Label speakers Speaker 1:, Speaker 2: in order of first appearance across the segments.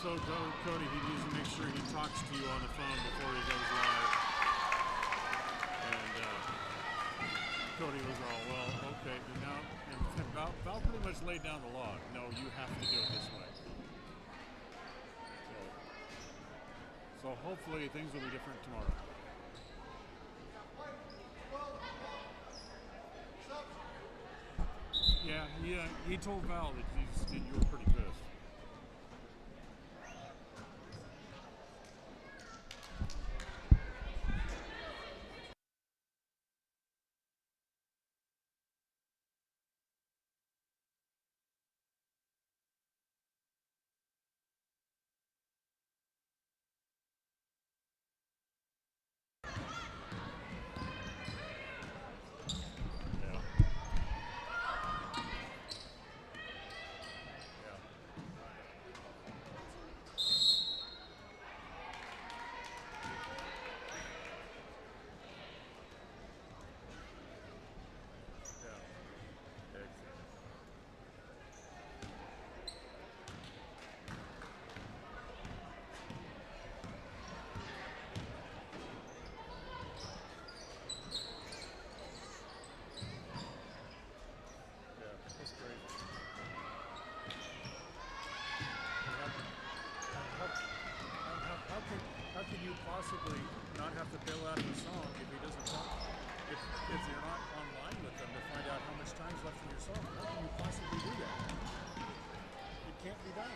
Speaker 1: told Cody he needs to make sure he talks to you on the phone before he goes live. And Cody was all, well, okay, you know, and Val pretty much laid down the law. No, you have to do it this way. So hopefully things will be different tomorrow. Yeah, he told Val that you were pretty pissed. How can you possibly not have to bail out of the song if he doesn't talk? If you're not online with them to find out how much time's left in your song, how can you possibly do that? It can't be done.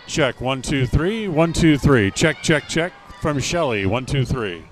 Speaker 1: Check 1 2 3 1 2 3. Check from Shelley 1 2 3.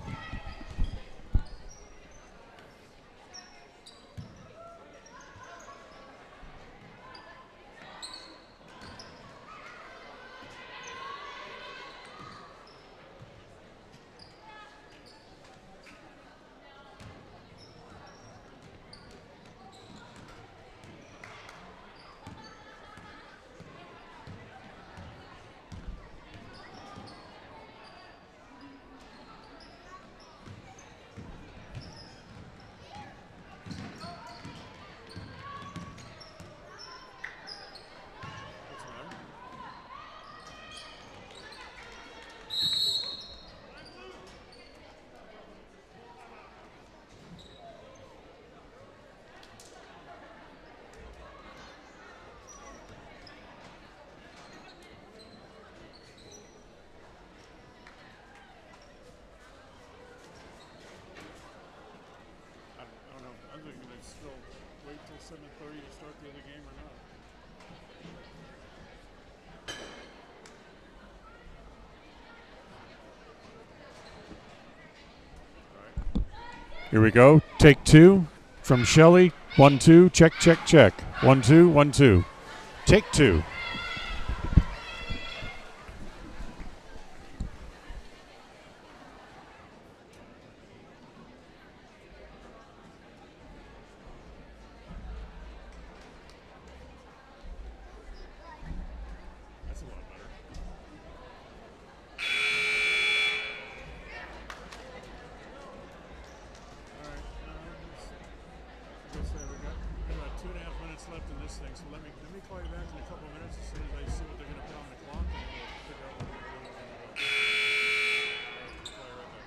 Speaker 1: Still wait till 7:30 to start the other game or not? All right. Here we go. Take 2 from Shelley. 1 2. Check. 1 2 1 2. Take 2. Left in this thing, so let me call you back in a couple of minutes as soon as I see what they're going to put on the clock, and we'll figure out what we're doing. Call you right back.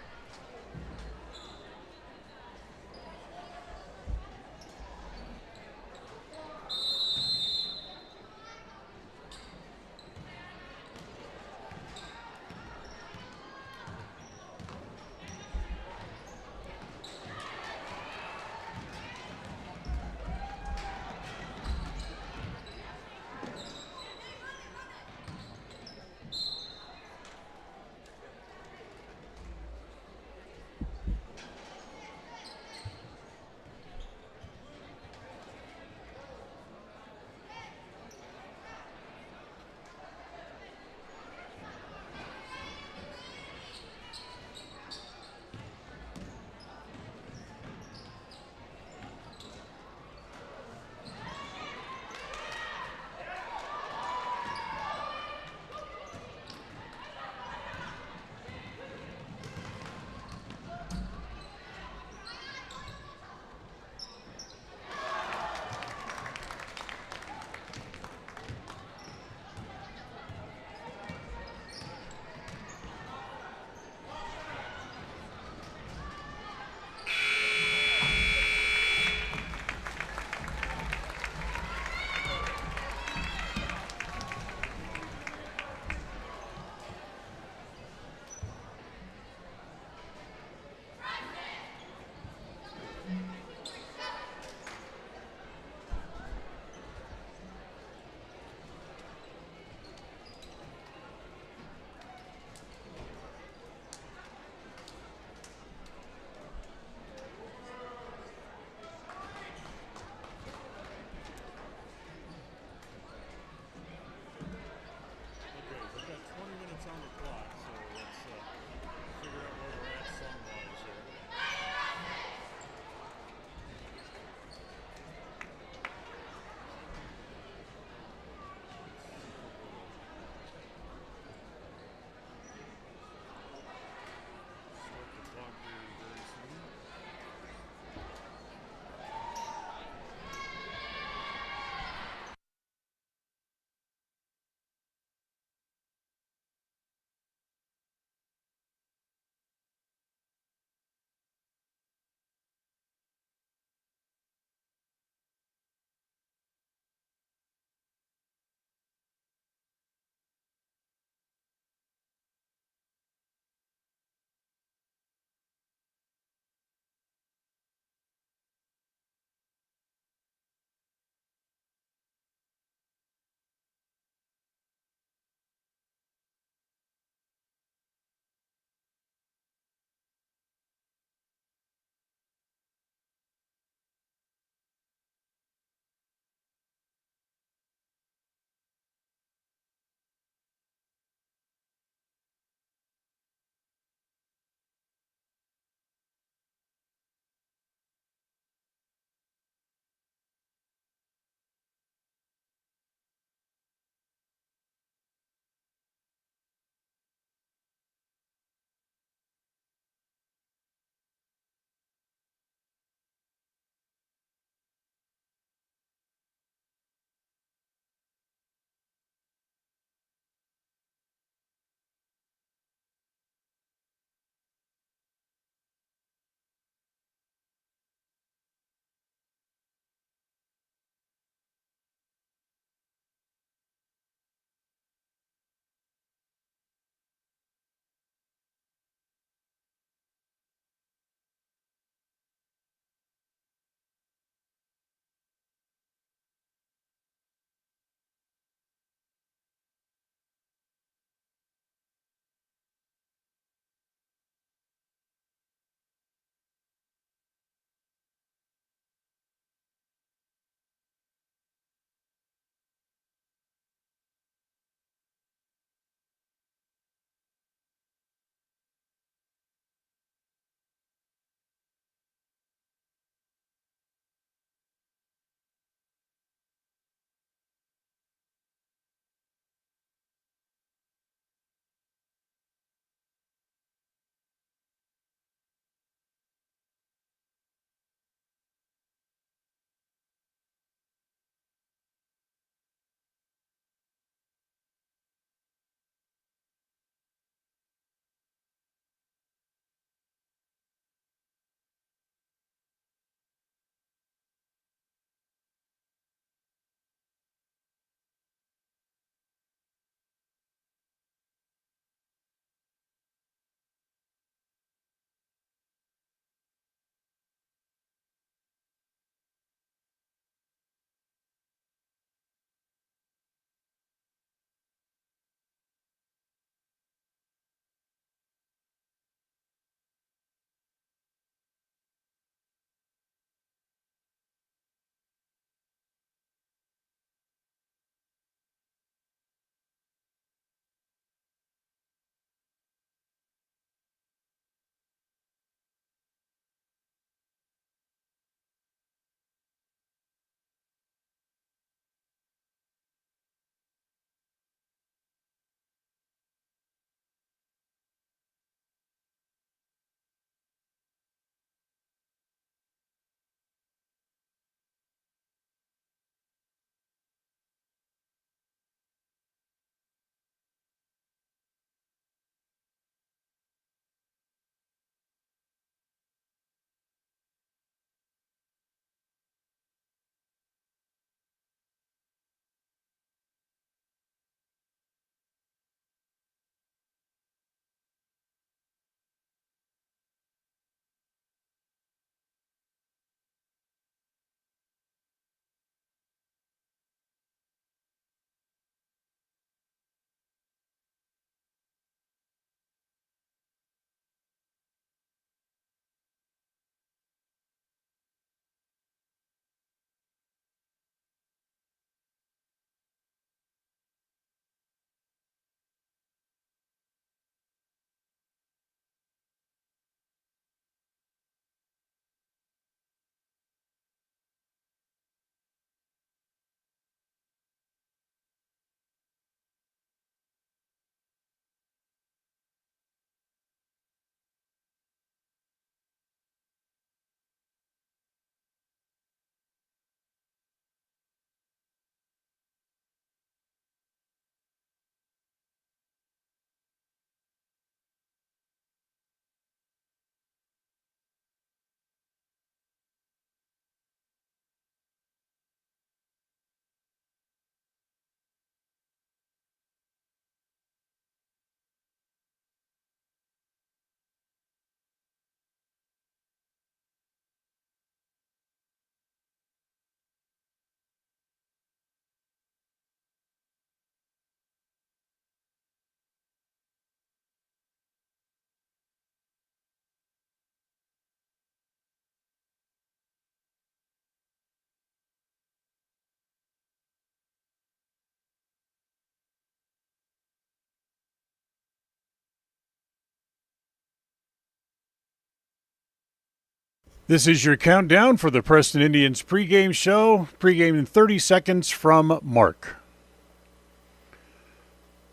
Speaker 1: This is your countdown for the Preston Indians pregame show. Pregame in 30 seconds from Mark.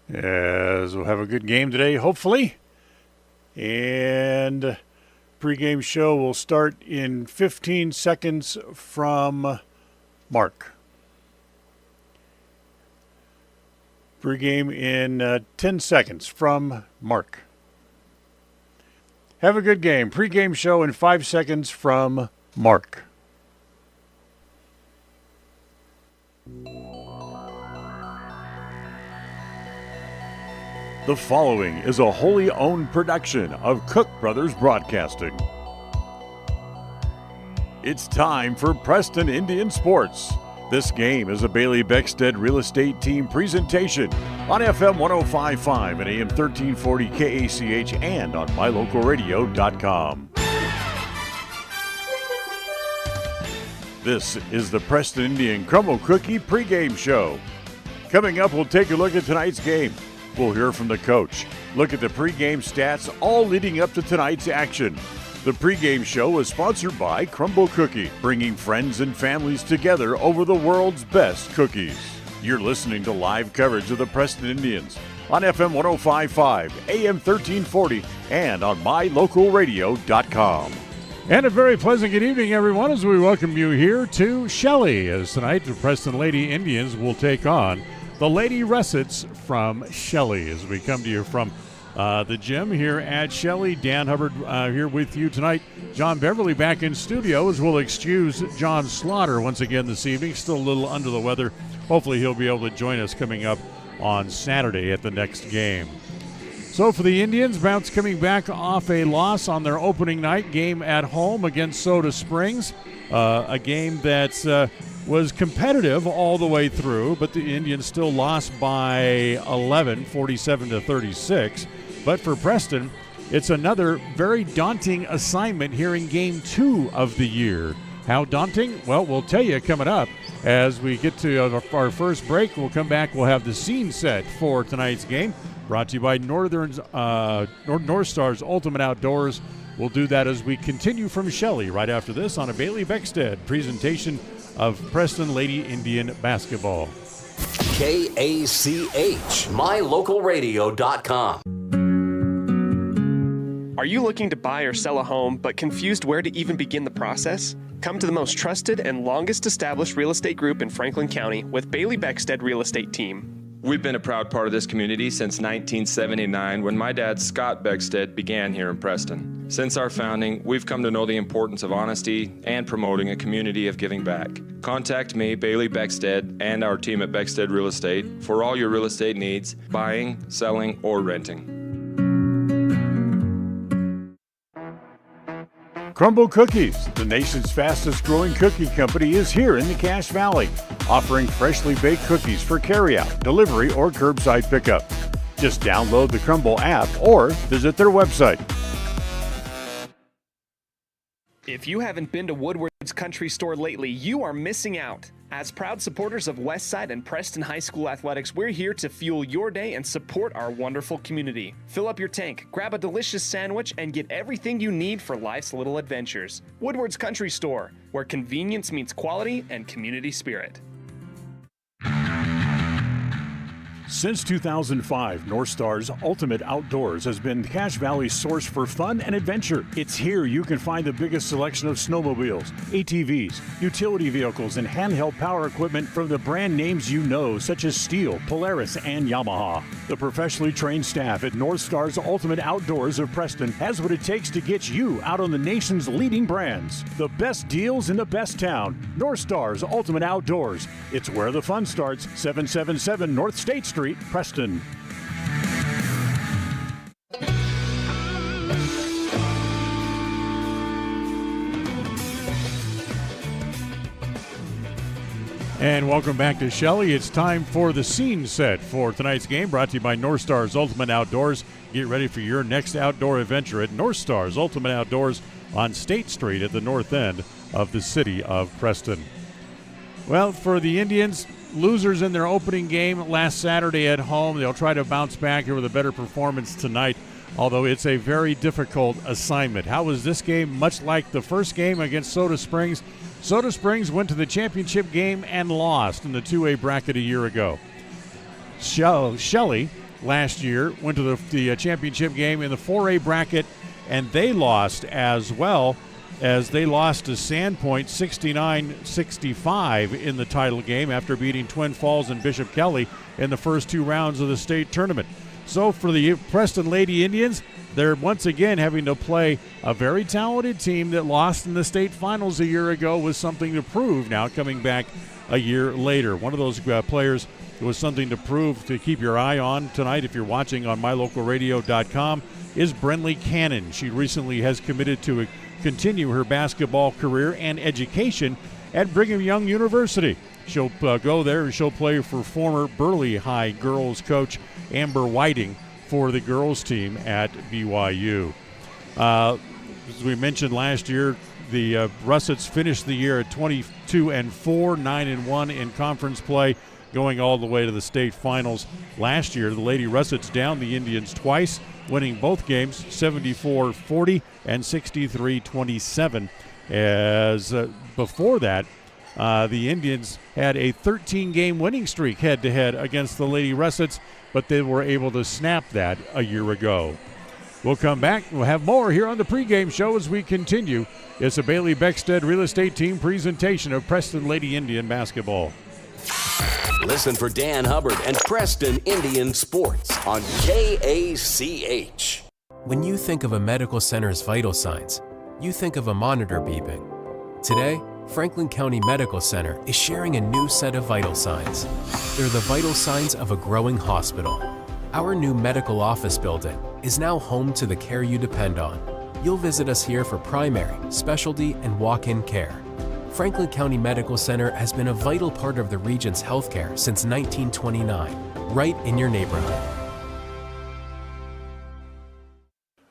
Speaker 1: As we'll have a good game today, hopefully. And pregame show will start in 15 seconds from Mark. Pregame in 10 seconds from Mark. Have a good game. Pre-game show in 5 seconds from Mark. The following is a wholly owned production of Cook Brothers Broadcasting. It's time for Preston Indian Sports. This game is a Bailey Beckstead Real Estate Team presentation on FM 105.5 and AM 1340 KACH and on mylocalradio.com. This is the Preston Indian Crumble Cookie pregame show. Coming up, we'll take a look at tonight's game. We'll hear from the coach, look at the pregame stats, all leading up to tonight's action. The pregame show is sponsored by Crumble Cookie, bringing friends and families together over the world's best cookies. You're listening to live coverage of the Preston Indians on FM 105.5, AM 1340, and on mylocalradio.com.
Speaker 2: And a very pleasant good evening, everyone, as we welcome you here to Shelley, as tonight the Preston Lady Indians will take on the Lady Russets from Shelley, as we come to you from the gym here at Shelley. Dan Hubbard here with you tonight. John Beverly back in studio, as we'll excuse John Slaughter once again this evening. Still a little under the weather. Hopefully he'll be able to join us coming up on Saturday at the next game. So for the Indians, Bounce coming back off a loss on their opening night game at home against Soda Springs. A game that was competitive all the way through, but the Indians still lost by 11, 47-36. But for Preston, it's another very daunting assignment here in Game 2 of the year. How daunting? Well, we'll tell you coming up as we get to our first break. We'll come back. We'll have the scene set for tonight's game, brought to you by North Star's Ultimate Outdoors. We'll do that as we continue from Shelley right after this on a Bailey Beckstead presentation of Preston Lady Indian basketball.
Speaker 3: KACH, mylocalradio.com.
Speaker 4: Are you looking to buy or sell a home but confused where to even begin the process? Come to the most trusted and longest established real estate group in Franklin County with Bailey Beckstead Real Estate Team.
Speaker 5: We've been a proud part of this community since 1979 when my dad, Scott Beckstead, began here in Preston. Since our founding, we've come to know the importance of honesty and promoting a community of giving back. Contact me, Bailey Beckstead, and our team at Beckstead Real Estate for all your real estate needs, buying, selling, or renting.
Speaker 1: Crumble Cookies, the nation's fastest growing cookie company, is here in the Cache Valley, offering freshly baked cookies for carryout, delivery, or curbside pickup. Just download the Crumble app or visit their website.
Speaker 4: If you haven't been to Woodward's Country Store lately, you are missing out. As proud supporters of Westside and Preston High School athletics, we're here to fuel your day and support our wonderful community. Fill up your tank, grab a delicious sandwich, and get everything you need for life's little adventures. Woodward's Country Store, where convenience meets quality and community spirit.
Speaker 1: Since 2005, North Star's Ultimate Outdoors has been Cache Valley's source for fun and adventure. It's here you can find the biggest selection of snowmobiles, ATVs, utility vehicles, and handheld power equipment from the brand names you know, such as Steel, Polaris, and Yamaha. The professionally trained staff at North Star's Ultimate Outdoors of Preston has what it takes to get you out on the nation's leading brands. The best deals in the best town. North Star's Ultimate Outdoors. It's where the fun starts. 777 North State Street, Preston.
Speaker 2: And welcome back to Shelley. It's time for the scene set for tonight's game, brought to you by North Star's Ultimate Outdoors. Get ready for your next outdoor adventure at North Star's Ultimate Outdoors on State Street at the north end of the city of Preston. Well, for the Indians, losers in their opening game last Saturday at home. They'll try to bounce back here with a better performance tonight although it's a very difficult assignment. How was this game? Much like the first game against Soda Springs. Soda Springs went to the championship game and lost in the 2A bracket a year ago. Shelley last year went to the championship game in the 4A bracket, and they lost as well, as they lost to Sandpoint 69-65 in the title game after beating Twin Falls and Bishop Kelly in the first 2 rounds of the state tournament. So for the Preston Lady Indians, they're once again having to play a very talented team that lost in the state finals a year ago with something to prove now coming back a year later. One of those players who was something to prove to keep your eye on tonight if you're watching on mylocalradio.com is Brenley Cannon. She recently has committed to continue her basketball career and education at Brigham Young University. She'll go there and she'll play for former Burley High girls coach Amber Whiting for the girls team at BYU. As we mentioned last year, the Russets finished the year at 22-4, 9-1 in conference play, going all the way to the state finals. Last year, the Lady Russets downed the Indians twice, winning both games 74-40 and 63-27. As before that, the Indians had a 13-game winning streak head-to-head against the Lady Russets, but they were able to snap that a year ago. We'll come back. We'll have more here on the pregame show as we continue. It's a Bailey Beckstead Real Estate Team presentation of Preston Lady Indian basketball.
Speaker 3: Listen for Dan Hubbard and Preston Indian Sports on KACH.
Speaker 6: When you think of a medical center's vital signs, you think of a monitor beeping. Today, Franklin County Medical Center is sharing a new set of vital signs. They're the vital signs of a growing hospital. Our new medical office building is now home to the care you depend on. You'll visit us here for primary, specialty, and walk-in care. Franklin County Medical Center has been a vital part of the region's healthcare since 1929, right in your neighborhood.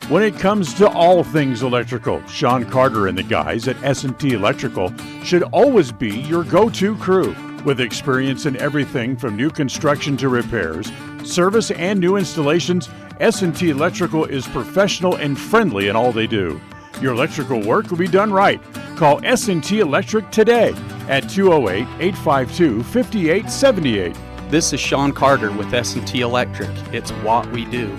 Speaker 2: When it comes to all things electrical, Sean Carter and the guys at S&T Electrical should always be your go-to crew. With experience in everything from new construction to repairs, service, and new installations, S&T Electrical is professional and friendly in all they do. Your electrical work will be done right. Call S&T Electric today at 208-852-5878.
Speaker 7: This is Sean Carter with S&T Electric. It's what we do.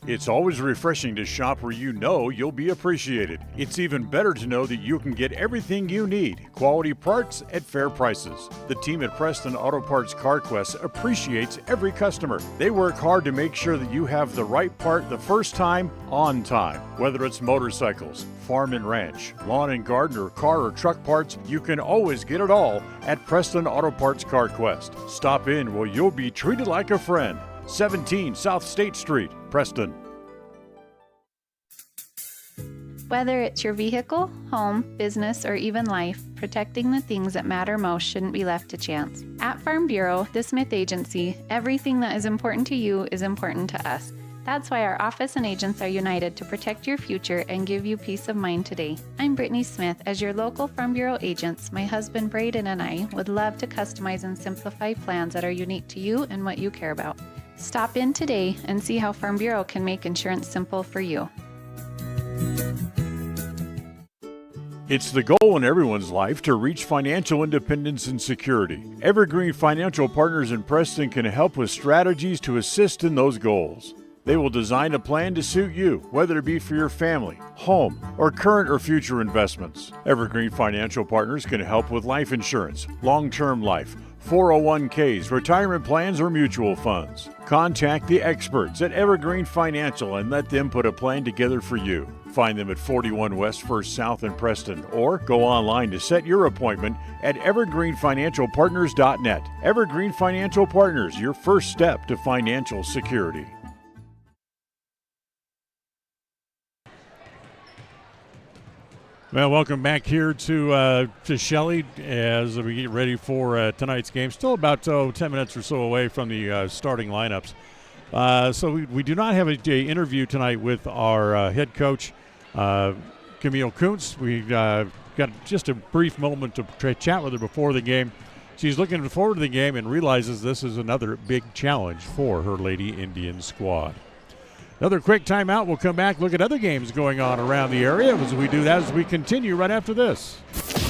Speaker 2: It's always refreshing to shop where you know you'll be appreciated. It's even better to know that you can get everything you need, quality parts at fair prices. The team at Preston Auto Parts CarQuest appreciates every customer. They work hard to make sure that you have the right part the first time, on time. Whether it's motorcycles, farm and ranch, lawn and garden, or car or truck parts, you can always get it all at Preston Auto Parts CarQuest. Stop in where you'll be treated like a friend. 17 South State Street, Preston.
Speaker 8: Whether it's your vehicle, home, business, or even life, protecting the things that matter most shouldn't be left to chance. At Farm Bureau, the Smith Agency, everything that is important to you is important to us. That's why our office and agents are united to protect your future and give you peace of mind today. I'm Brittany Smith. As your local Farm Bureau agents, my husband Braden and I would love to customize and simplify plans that are unique to you and what you care about. Stop in today and see how Farm Bureau can make insurance simple for you.
Speaker 2: It's the goal in everyone's life to reach financial independence and security. Evergreen Financial Partners in Preston can help with strategies to assist in those goals. They will design a plan to suit you, whether it be for your family, home, or current or future investments. Evergreen Financial Partners can help with life insurance, long-term life, 401ks, retirement plans, or mutual funds. Contact the experts at Evergreen Financial and let them put a plan together for you. Find them at 41 West 1st South in Preston, or go online to set your appointment at evergreenfinancialpartners.net. Evergreen Financial Partners, your first step to financial security. Well, welcome back here to Shelley as we get ready for tonight's game. Still about 10 minutes or so away from the starting lineups. So we do not have an interview tonight with our head coach, Camille Kuntz. We got just a brief moment to chat with her before the game. She's looking forward to the game and realizes this is another big challenge for her Lady Indian squad. Another quick timeout. We'll come back, look at other games going on around the area as we do that as we continue right after this.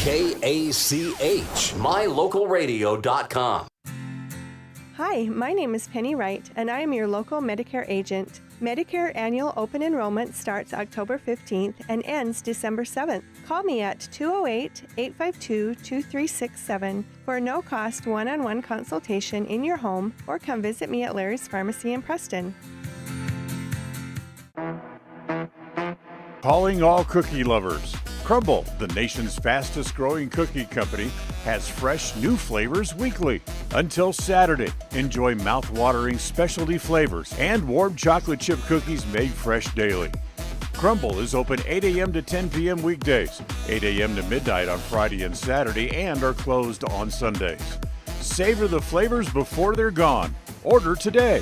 Speaker 3: KACH, mylocalradio.com.
Speaker 9: Hi, my name is Penny Wright, and I am your local Medicare agent. Medicare annual open enrollment starts October 15th and ends December 7th. Call me at 208-852-2367 for a no-cost one-on-one consultation in your home, or come visit me at Larry's Pharmacy in Preston.
Speaker 2: Calling all cookie lovers. Crumble, the nation's fastest growing cookie company, has fresh new flavors weekly. Until Saturday, enjoy mouth-watering specialty flavors and warm chocolate chip cookies made fresh daily. Crumble is open 8 a.m. to 10 p.m. weekdays, 8 a.m. to midnight on Friday and Saturday, and are closed on Sundays. Savor the flavors before they're gone. Order today.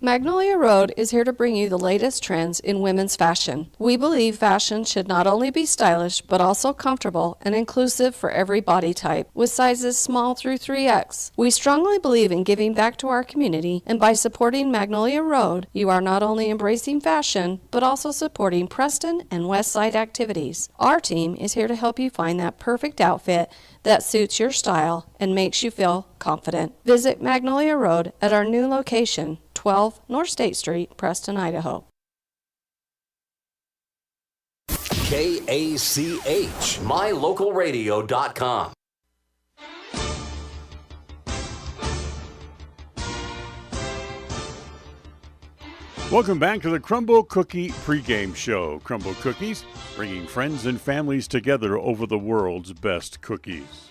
Speaker 10: Magnolia Road is here to bring you the latest trends in women's fashion. We believe fashion should not only be stylish, but also comfortable and inclusive for every body type, with sizes small through 3X. We strongly believe in giving back to our community, and by supporting Magnolia Road, you are not only embracing fashion, but also supporting Preston and Westside activities. Our team is here to help you find that perfect outfit that suits your style and makes you feel confident. Visit Magnolia Road at our new location, 12 North State Street, Preston, Idaho.
Speaker 3: KACH, mylocalradio.com.
Speaker 2: Welcome back to the Crumble Cookie pregame show. Crumble Cookies, bringing friends and families together over the world's best cookies.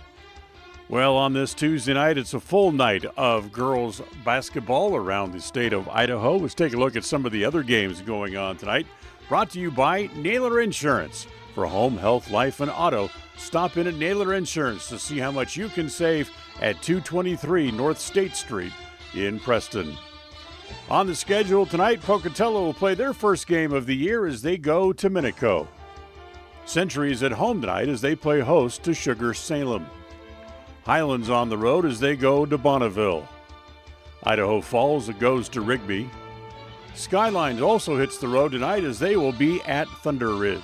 Speaker 2: Well, on this Tuesday night, it's a full night of girls basketball around the state of Idaho. Let's take a look at some of the other games going on tonight. Brought to you by Naylor Insurance. For home, health, life, and auto, stop in at Naylor Insurance to see how much you can save at 223 North State Street in Preston. On the schedule tonight, Pocatello will play their first game of the year as they go to Minico. Century is at home tonight as they play host to Sugar Salem. Highlands on the road as they go to Bonneville. Idaho Falls goes to Rigby. Skylines also hits the road tonight as they will be at Thunder Ridge.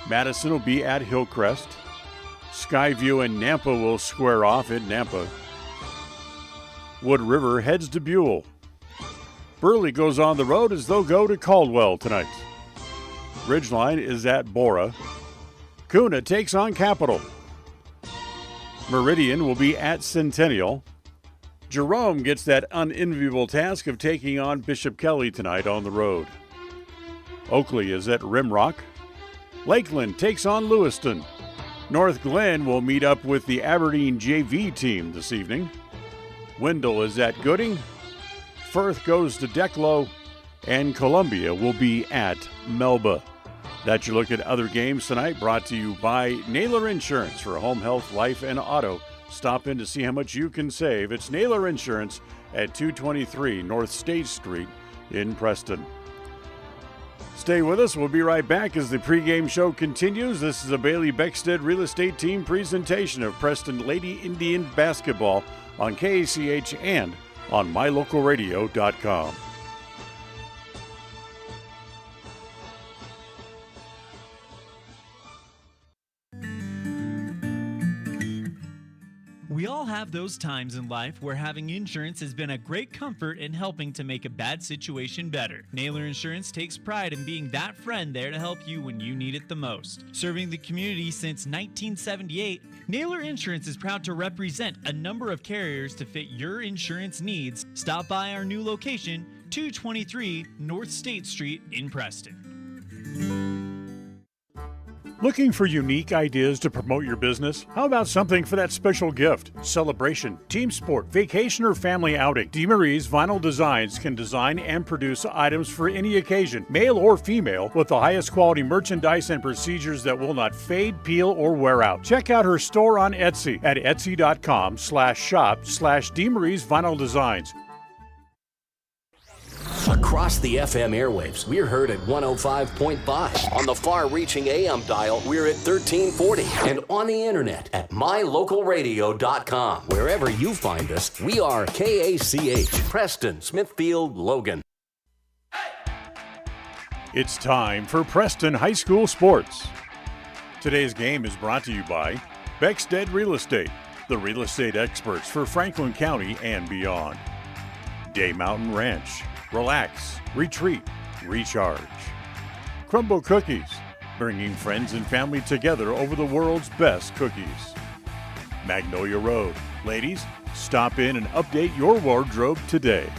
Speaker 2: Madison will be at Hillcrest. Skyview and Nampa will square off at Nampa. Wood River heads to Buell. Burley goes on the road as they'll go to Caldwell tonight. Ridgeline is at Bora. Kuna takes on Capital. Meridian will be at Centennial. Jerome gets that unenviable task of taking on Bishop Kelly tonight on the road. Oakley is at Rimrock. Lakeland takes on Lewiston. North Glen will meet up with the Aberdeen JV team this evening. Wendell is at Gooding. Firth goes to Declo. And Columbia will be at Melba. That's your look at other games tonight, brought to you by Naylor Insurance for home, health, life, and auto. Stop in to see how much you can save. It's Naylor Insurance at 223 North State Street in Preston. Stay with us. We'll be right back as the pregame show continues. This is a Bailey Beckstead Real Estate Team presentation of Preston Lady Indian Basketball on KACH and on mylocalradio.com.
Speaker 11: We all have those times in life where having insurance has been a great comfort in helping to make a bad situation better. Naylor Insurance takes pride in being that friend there to help you when you need it the most. Serving the community since 1978, Naylor Insurance is proud to represent a number of carriers to fit your insurance needs. Stop by our new location, 223 North State Street in Preston.
Speaker 2: Looking for unique ideas to promote your business? How about something for that special gift, celebration, team sport, vacation, or family outing? DeMarie's Vinyl Designs can design and produce items for any occasion, male or female, with the highest quality merchandise and procedures that will not fade, peel, or wear out. Check out her store on Etsy at etsy.com/shop/DeMarie's Vinyl Designs.
Speaker 3: Across the FM airwaves, we're heard at 105.5. On the far-reaching AM dial, we're at 1340. And on the internet at mylocalradio.com. Wherever you find us, we are KACH, Preston, Smithfield, Logan.
Speaker 2: It's time for Preston High School Sports. Today's game is brought to you by Beckstead Real Estate, the real estate experts for Franklin County and beyond. Day Mountain Ranch. Relax, retreat, recharge. Crumble Cookies, bringing friends and family together over the world's best cookies. Magnolia Road. Ladies, stop in and update your wardrobe today.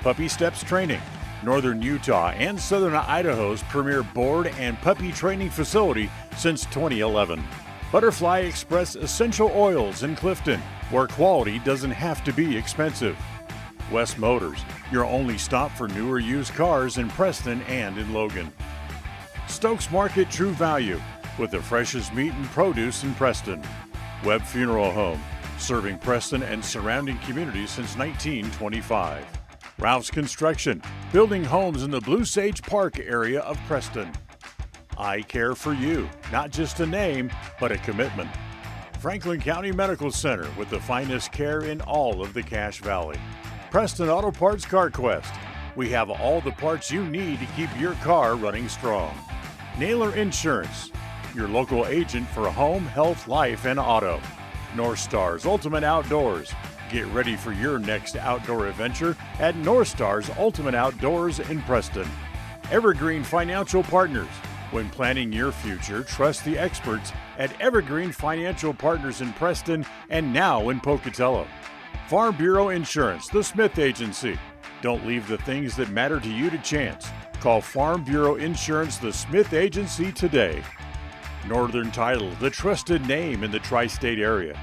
Speaker 2: Puppy Steps Training. Northern Utah and Southern Idaho's premier board and puppy training facility since 2011. Butterfly Express Essential Oils in Clifton, where quality doesn't have to be expensive. West Motors, your only stop for newer used cars in Preston and in Logan. Stokes Market True Value, with the freshest meat and produce in Preston. Webb Funeral Home, serving Preston and surrounding communities since 1925. Ralph's Construction, building homes in the Blue Sage Park area of Preston. I Care for You, not just a name, but a commitment. Franklin County Medical Center, with the finest care in all of the Cache Valley. Preston Auto Parts Car Quest. We have all the parts you need to keep your car running strong. Naylor Insurance, your local agent for home, health, life, and auto. North Stars Ultimate Outdoors. Get ready for your next outdoor adventure at North Stars Ultimate Outdoors in Preston. Evergreen Financial Partners. When planning your future, trust the experts at Evergreen Financial Partners in Preston and now in Pocatello. Farm Bureau Insurance, the Smith Agency. Don't leave the things that matter to you to chance. Call Farm Bureau Insurance, the Smith Agency today. Northern Title, the trusted name in the tri-state area.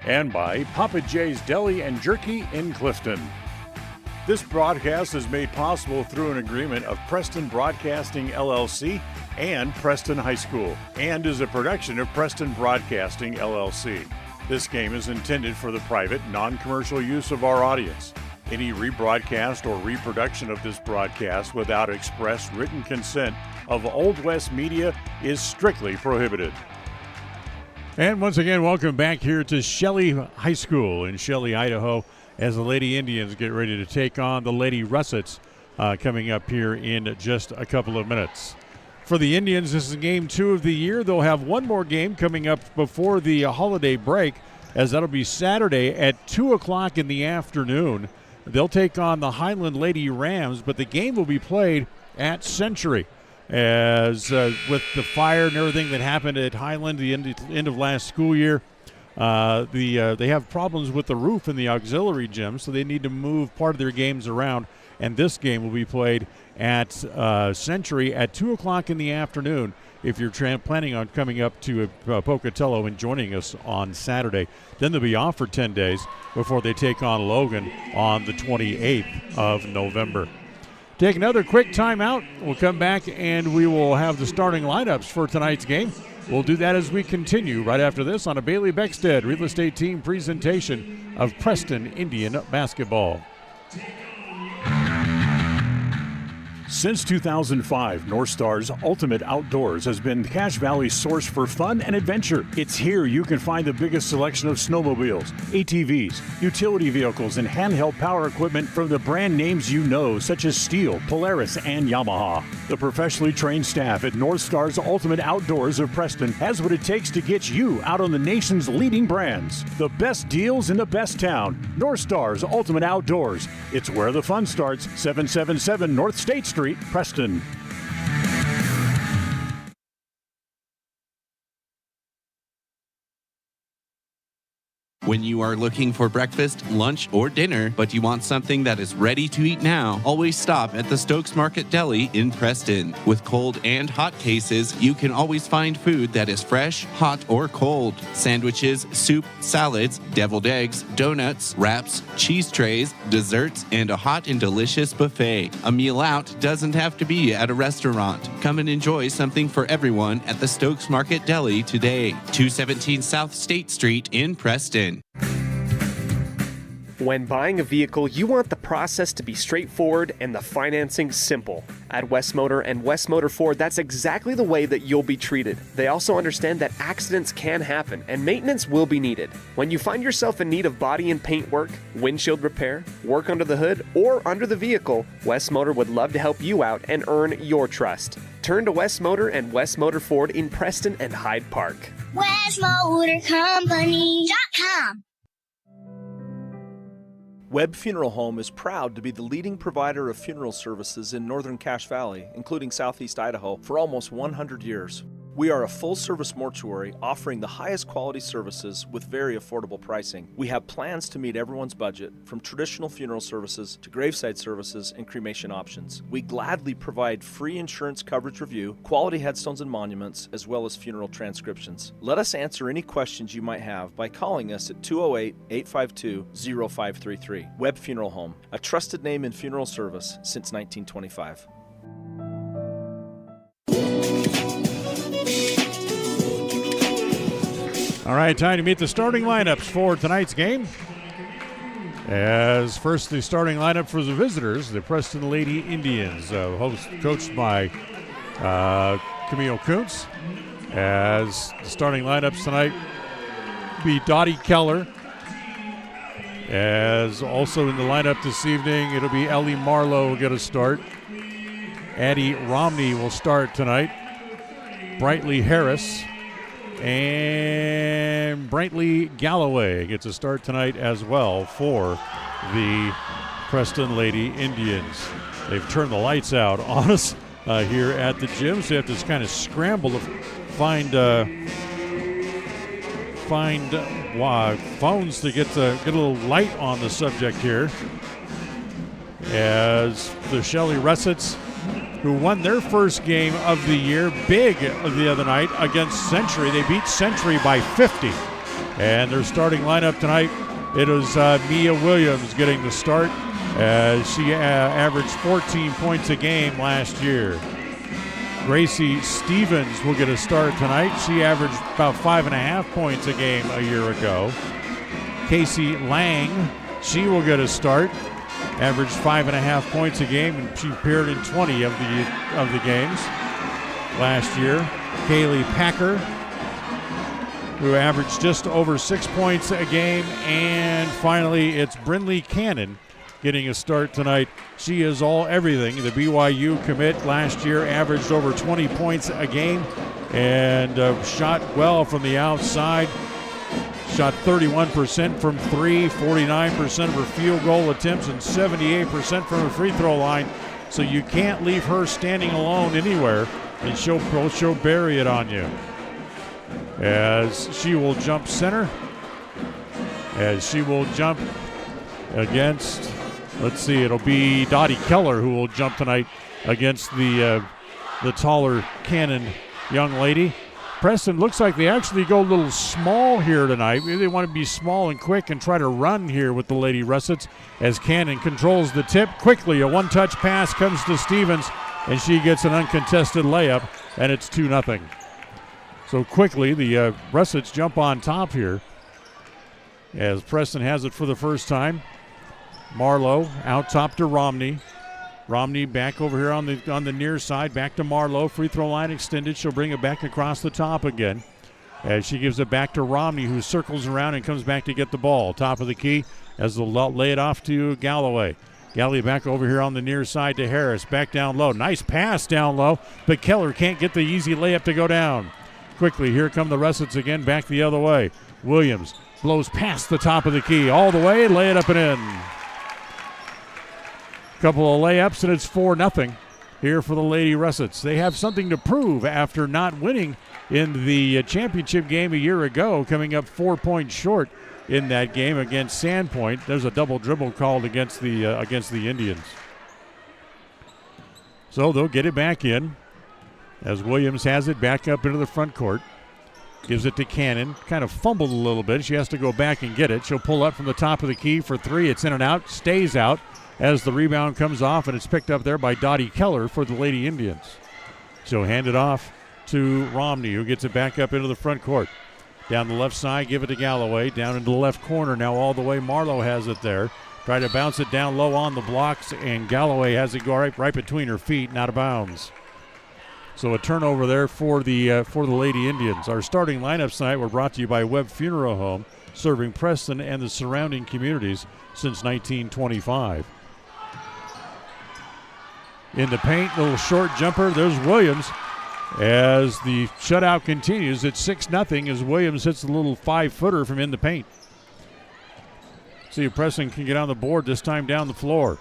Speaker 2: And by Papa J's Deli and Jerky in Clifton. This broadcast is made possible through an agreement of Preston Broadcasting LLC and Preston High School, and is a production of Preston Broadcasting LLC. This game is intended for the private, non-commercial use of our audience. Any rebroadcast or reproduction of this broadcast without express written consent of Old West Media is strictly prohibited. And once again, welcome back here to Shelley High School in Shelley, Idaho, as the Lady Indians get ready to take on the Lady Russets coming up here in just a couple of minutes. For the Indians, this is game 2 of the year. They'll have one more game coming up before the holiday break, as that'll be Saturday at 2 o'clock in the afternoon. They'll take on the Highland Lady Rams, but the game will be played at Century. As with the fire and everything that happened at Highland the end of last school year, they have problems with the roof in the auxiliary gym, so they need to move part of their games around. And this game will be played at Century at 2 o'clock in the afternoon if you're planning on coming up to Pocatello and joining us on Saturday. Then they'll be off for 10 days before they take on Logan on the 28th of November. Take another quick timeout. We'll come back and we will have the starting lineups for tonight's game. We'll do that as we continue right after this on a Bailey Beckstead Real Estate Team presentation of Preston Indian basketball. Since 2005, North Stars Ultimate Outdoors has been Cache Valley's source for fun and adventure. It's here you can find the biggest selection of snowmobiles, ATVs, utility vehicles, and handheld power equipment from the brand names you know, such as Steel, Polaris, and Yamaha. The professionally trained staff at North Stars Ultimate Outdoors of Preston has what it takes to get you out on the nation's leading brands. The best deals in the best town. North Stars Ultimate Outdoors. It's where the fun starts. 777 North State Street, Preston.
Speaker 12: When you are looking for breakfast, lunch, or dinner, but you want something that is ready to eat now, always stop at the Stokes Market Deli in Preston. With cold and hot cases, you can always find food that is fresh, hot, or cold. Sandwiches, soup, salads, deviled eggs, donuts, wraps, cheese trays, desserts, and a hot and delicious buffet. A meal out doesn't have to be at a restaurant. Come and enjoy something for everyone at the Stokes Market Deli today. 217 South State Street in Preston.
Speaker 4: When buying a vehicle, you want the process to be straightforward and the financing simple. At West Motor and West Motor Ford, that's exactly the way that you'll be treated. They also understand that accidents can happen and maintenance will be needed. When you find yourself in need of body and paint work, windshield repair, work under the hood, or under the vehicle, West Motor would love to help you out and earn your trust. Turn to West Motor and West Motor Ford in Preston and Hyde Park.
Speaker 13: WestMotorCompany.com.
Speaker 14: Webb Funeral Home is proud to be the leading provider of funeral services in northern Cache Valley, including southeast Idaho, for almost 100 years. We are a full-service mortuary offering the highest quality services with very affordable pricing. We have plans to meet everyone's budget, from traditional funeral services to graveside services and cremation options. We gladly provide free insurance coverage review, quality headstones and monuments, as well as funeral transcriptions. Let us answer any questions you might have by calling us at 208-852-0533. Webb Funeral Home, a trusted name in funeral service since 1925.
Speaker 2: All right, time to meet the starting lineups for tonight's game. As first, the starting lineup for the visitors, the Preston Lady Indians, coached by Camille Kuntz. As the starting lineups tonight be Dottie Keller. As also in the lineup this evening, it'll be Ellie Marlowe will get a start. Addie Romney will start tonight. Brightly Harris. And Brantley Galloway gets a start tonight as well for the Preston Lady Indians. They've turned the lights out on us here at the gym, so you have to kind of scramble to find phones to get a little light on the subject here. As the Shelley Ressets, who won their first game of the year big the other night against Century. They beat Century by 50. And their starting lineup tonight, it was Mia Williams getting the start as she averaged 14 points a game last year. Gracie Stevens will get a start tonight. She averaged about 5.5 points a game a year ago. Casey Lang, she will get a start. Averaged 5.5 points a game, and she appeared in 20 of the games last year. Kaylee Packer, who averaged just over 6 points a game. And finally, it's Brinley Cannon getting a start tonight. She is everything. The BYU commit last year averaged over 20 points a game and shot well from the outside. Shot 31% from three, 49% of her field goal attempts, and 78% from her free throw line. So you can't leave her standing alone anywhere, and she'll bury it on you. As she will jump center, as she will jump against, it'll be Dottie Keller who will jump tonight against the taller Cannon young lady. Preston looks like they actually go a little small here tonight. Maybe they want to be small and quick and try to run here with the Lady Russets as Cannon controls the tip quickly. A one-touch pass comes to Stevens, and she gets an uncontested layup, and it's 2-0. So quickly, the Russets jump on top here as Preston has it for the first time. Marlowe out top to Romney. Romney back over here on the near side, back to Marlowe. Free throw line extended. She'll bring it back across the top again as she gives it back to Romney, who circles around and comes back to get the ball. Top of the key as they'll lay it off to Galloway. Galloway back over here on the near side to Harris. Back down low. Nice pass down low, but Keller can't get the easy layup to go down. Quickly, here come the Russets again, back the other way. Williams blows past the top of the key all the way, lay it up and in. Couple of layups, and it's 4-0 here for the Lady Russets. They have something to prove after not winning in the championship game a year ago, coming up 4 points short in that game against Sandpoint. There's a double dribble called against the Indians. So they'll get it back in as Williams has it back up into the front court. Gives it to Cannon. Kind of fumbled a little bit. She has to go back and get it. She'll pull up from the top of the key for three. It's in and out. Stays out as the rebound comes off, and it's picked up there by Dottie Keller for the Lady Indians. She'll hand it off to Romney, who gets it back up into the front court. Down the left side, give it to Galloway. Down into the left corner. Now all the way, Marlowe has it there. Try to bounce it down low on the blocks, and Galloway has it go right between her feet and out of bounds. So a turnover there for the Lady Indians. Our starting lineups tonight were brought to you by Webb Funeral Home, serving Preston and the surrounding communities since 1925. In the paint, little short jumper. There's Williams. As the shutout continues, it's 6-0 as Williams hits a little 5-footer from in the paint. See if Preston can get on the board, this time down the floor.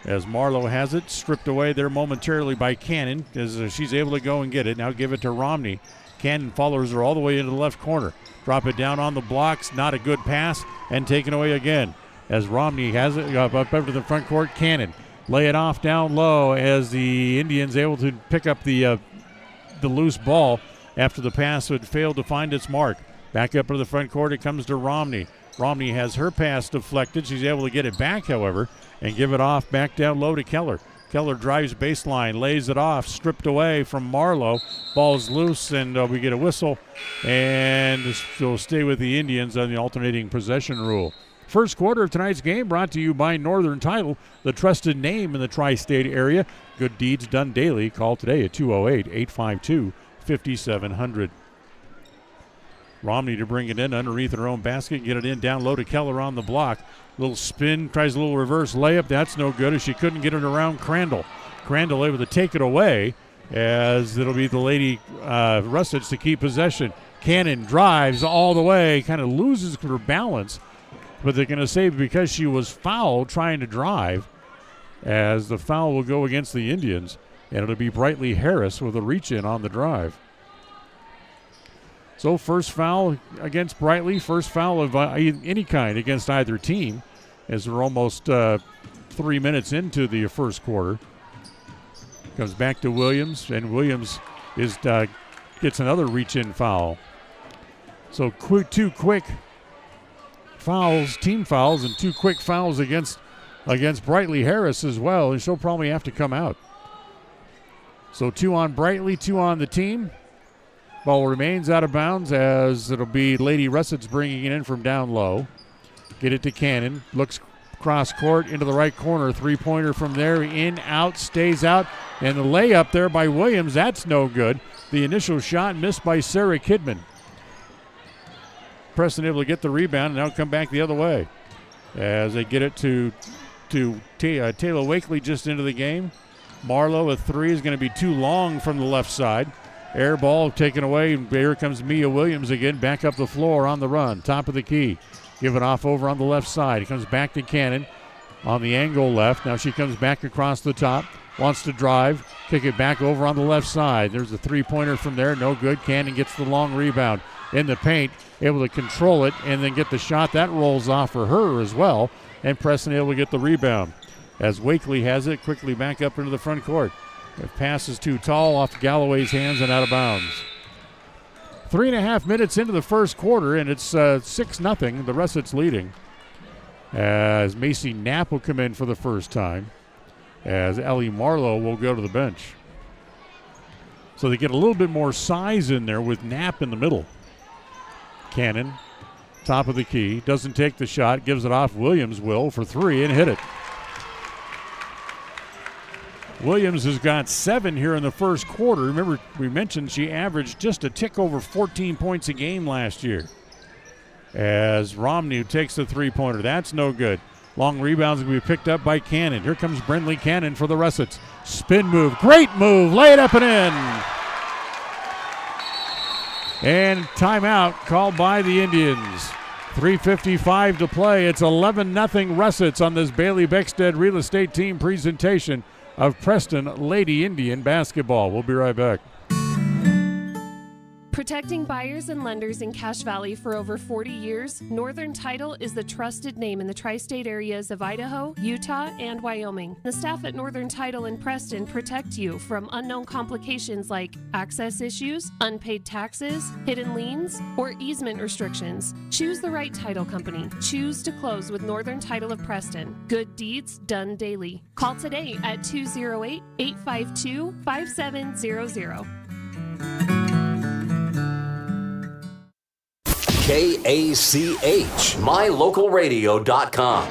Speaker 2: As Marlowe has it, stripped away there momentarily by Cannon, as she's able to go and get it. Now give it to Romney. Cannon follows her all the way into the left corner. Drop it down on the blocks, not a good pass, and taken away again. As Romney has it up over to the front court, Cannon lay it off down low as the Indians able to pick up the loose ball after the pass had failed to find its mark. Back up to the front court, it comes to Romney. Romney has her pass deflected. She's able to get it back, however, and give it off back down low to Keller. Keller drives baseline, lays it off, stripped away from Marlowe. Ball's loose, and we get a whistle, and she'll stay with the Indians on the alternating possession rule. First quarter of tonight's game brought to you by Northern Title, the trusted name in the tri-state area. Good deeds done daily. Call today at 208-852-5700. Romney to bring it in underneath her own basket, get it in down low to Keller on the block. Little spin, tries a little reverse layup. That's no good as she couldn't get it around Crandall. Crandall able to take it away as it'll be the Lady Russets to keep possession. Cannon drives all the way, kind of loses her balance, but they're going to say because she was fouled trying to drive, as the foul will go against the Indians, and it'll be Brightly Harris with a reach-in on the drive. So first foul against Brightly, first foul of any kind against either team, as we're almost 3 minutes into the first quarter. Comes back to Williams, and Williams gets another reach-in foul. So two quick fouls, team fouls, and 2 quick fouls against Brightly Harris as well, and she'll probably have to come out. So 2 on Brightly, 2 on the team. Ball remains out of bounds as it'll be Lady Russets bringing it in from down low. Get it to Cannon. Looks cross court into the right corner. 3-pointer from there. In, out, stays out. And the layup there by Williams, that's no good. The initial shot missed by Sarah Kidman. Preston able to get the rebound and now come back the other way. As they get it to Taylor Wakely just into the game. Marlowe, a 3 is going to be too long from the left side. Air ball taken away. Here comes Mia Williams again, back up the floor on the run. Top of the key. Give it off over on the left side. It comes back to Cannon on the angle left. Now she comes back across the top. Wants to drive. Kick it back over on the left side. There's a 3-pointer from there. No good. Cannon gets the long rebound. In the paint, able to control it and then get the shot. That rolls off for her as well. And Preston able to get the rebound. As Wakely has it, quickly back up into the front court. The pass is too tall, off Galloway's hands and out of bounds. 3.5 minutes into the first quarter, and it's 6-0. The Russets leading. As Macy Knapp will come in for the first time, as Ellie Marlowe will go to the bench. So they get a little bit more size in there with Knapp in the middle. Cannon, top of the key, doesn't take the shot, gives it off. Williams will for 3 and hit it. Williams has got 7 here in the first quarter. Remember, we mentioned she averaged just a tick over 14 points a game last year. As Romney takes the 3-pointer. That's no good. Long rebounds will be picked up by Cannon. Here comes Brindley Cannon for the Russets. Spin move. Great move. Lay it up and in. And timeout called by the Indians. 3:55 to play. It's 11-0 Russets on this Bailey Beckstead Real Estate Team presentation of Preston Lady Indian basketball. We'll be right back.
Speaker 13: Protecting buyers and lenders in Cache Valley for over 40 years, Northern Title is the trusted name in the tri-state areas of Idaho, Utah, and Wyoming. The staff at Northern Title in Preston protect you from unknown complications like access issues, unpaid taxes, hidden liens, or easement restrictions. Choose the right title company. Choose to close with Northern Title of Preston. Good deeds done daily. Call today at 208-852-5700.
Speaker 3: KACH, mylocalradio.com.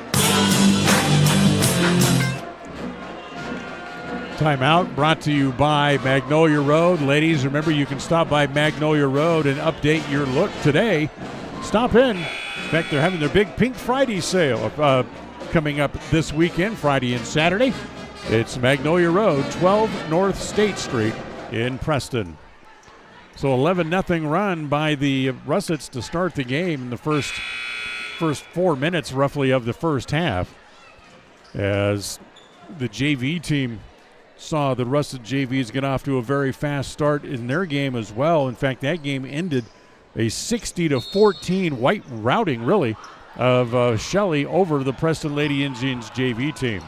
Speaker 2: Timeout brought to you by Magnolia Road. Ladies, remember you can stop by Magnolia Road and update your look today. Stop in. In fact, they're having their big Pink Friday sale coming up this weekend, Friday and Saturday. It's Magnolia Road, 12 North State Street in Preston. So 11-0 run by the Russets to start the game in the first 4 minutes roughly of the first half, as the JV team saw the Russet JVs get off to a very fast start in their game as well. In fact, that game ended a 60-14 white routing, really, of Shelley over the Preston Lady Indians JV team.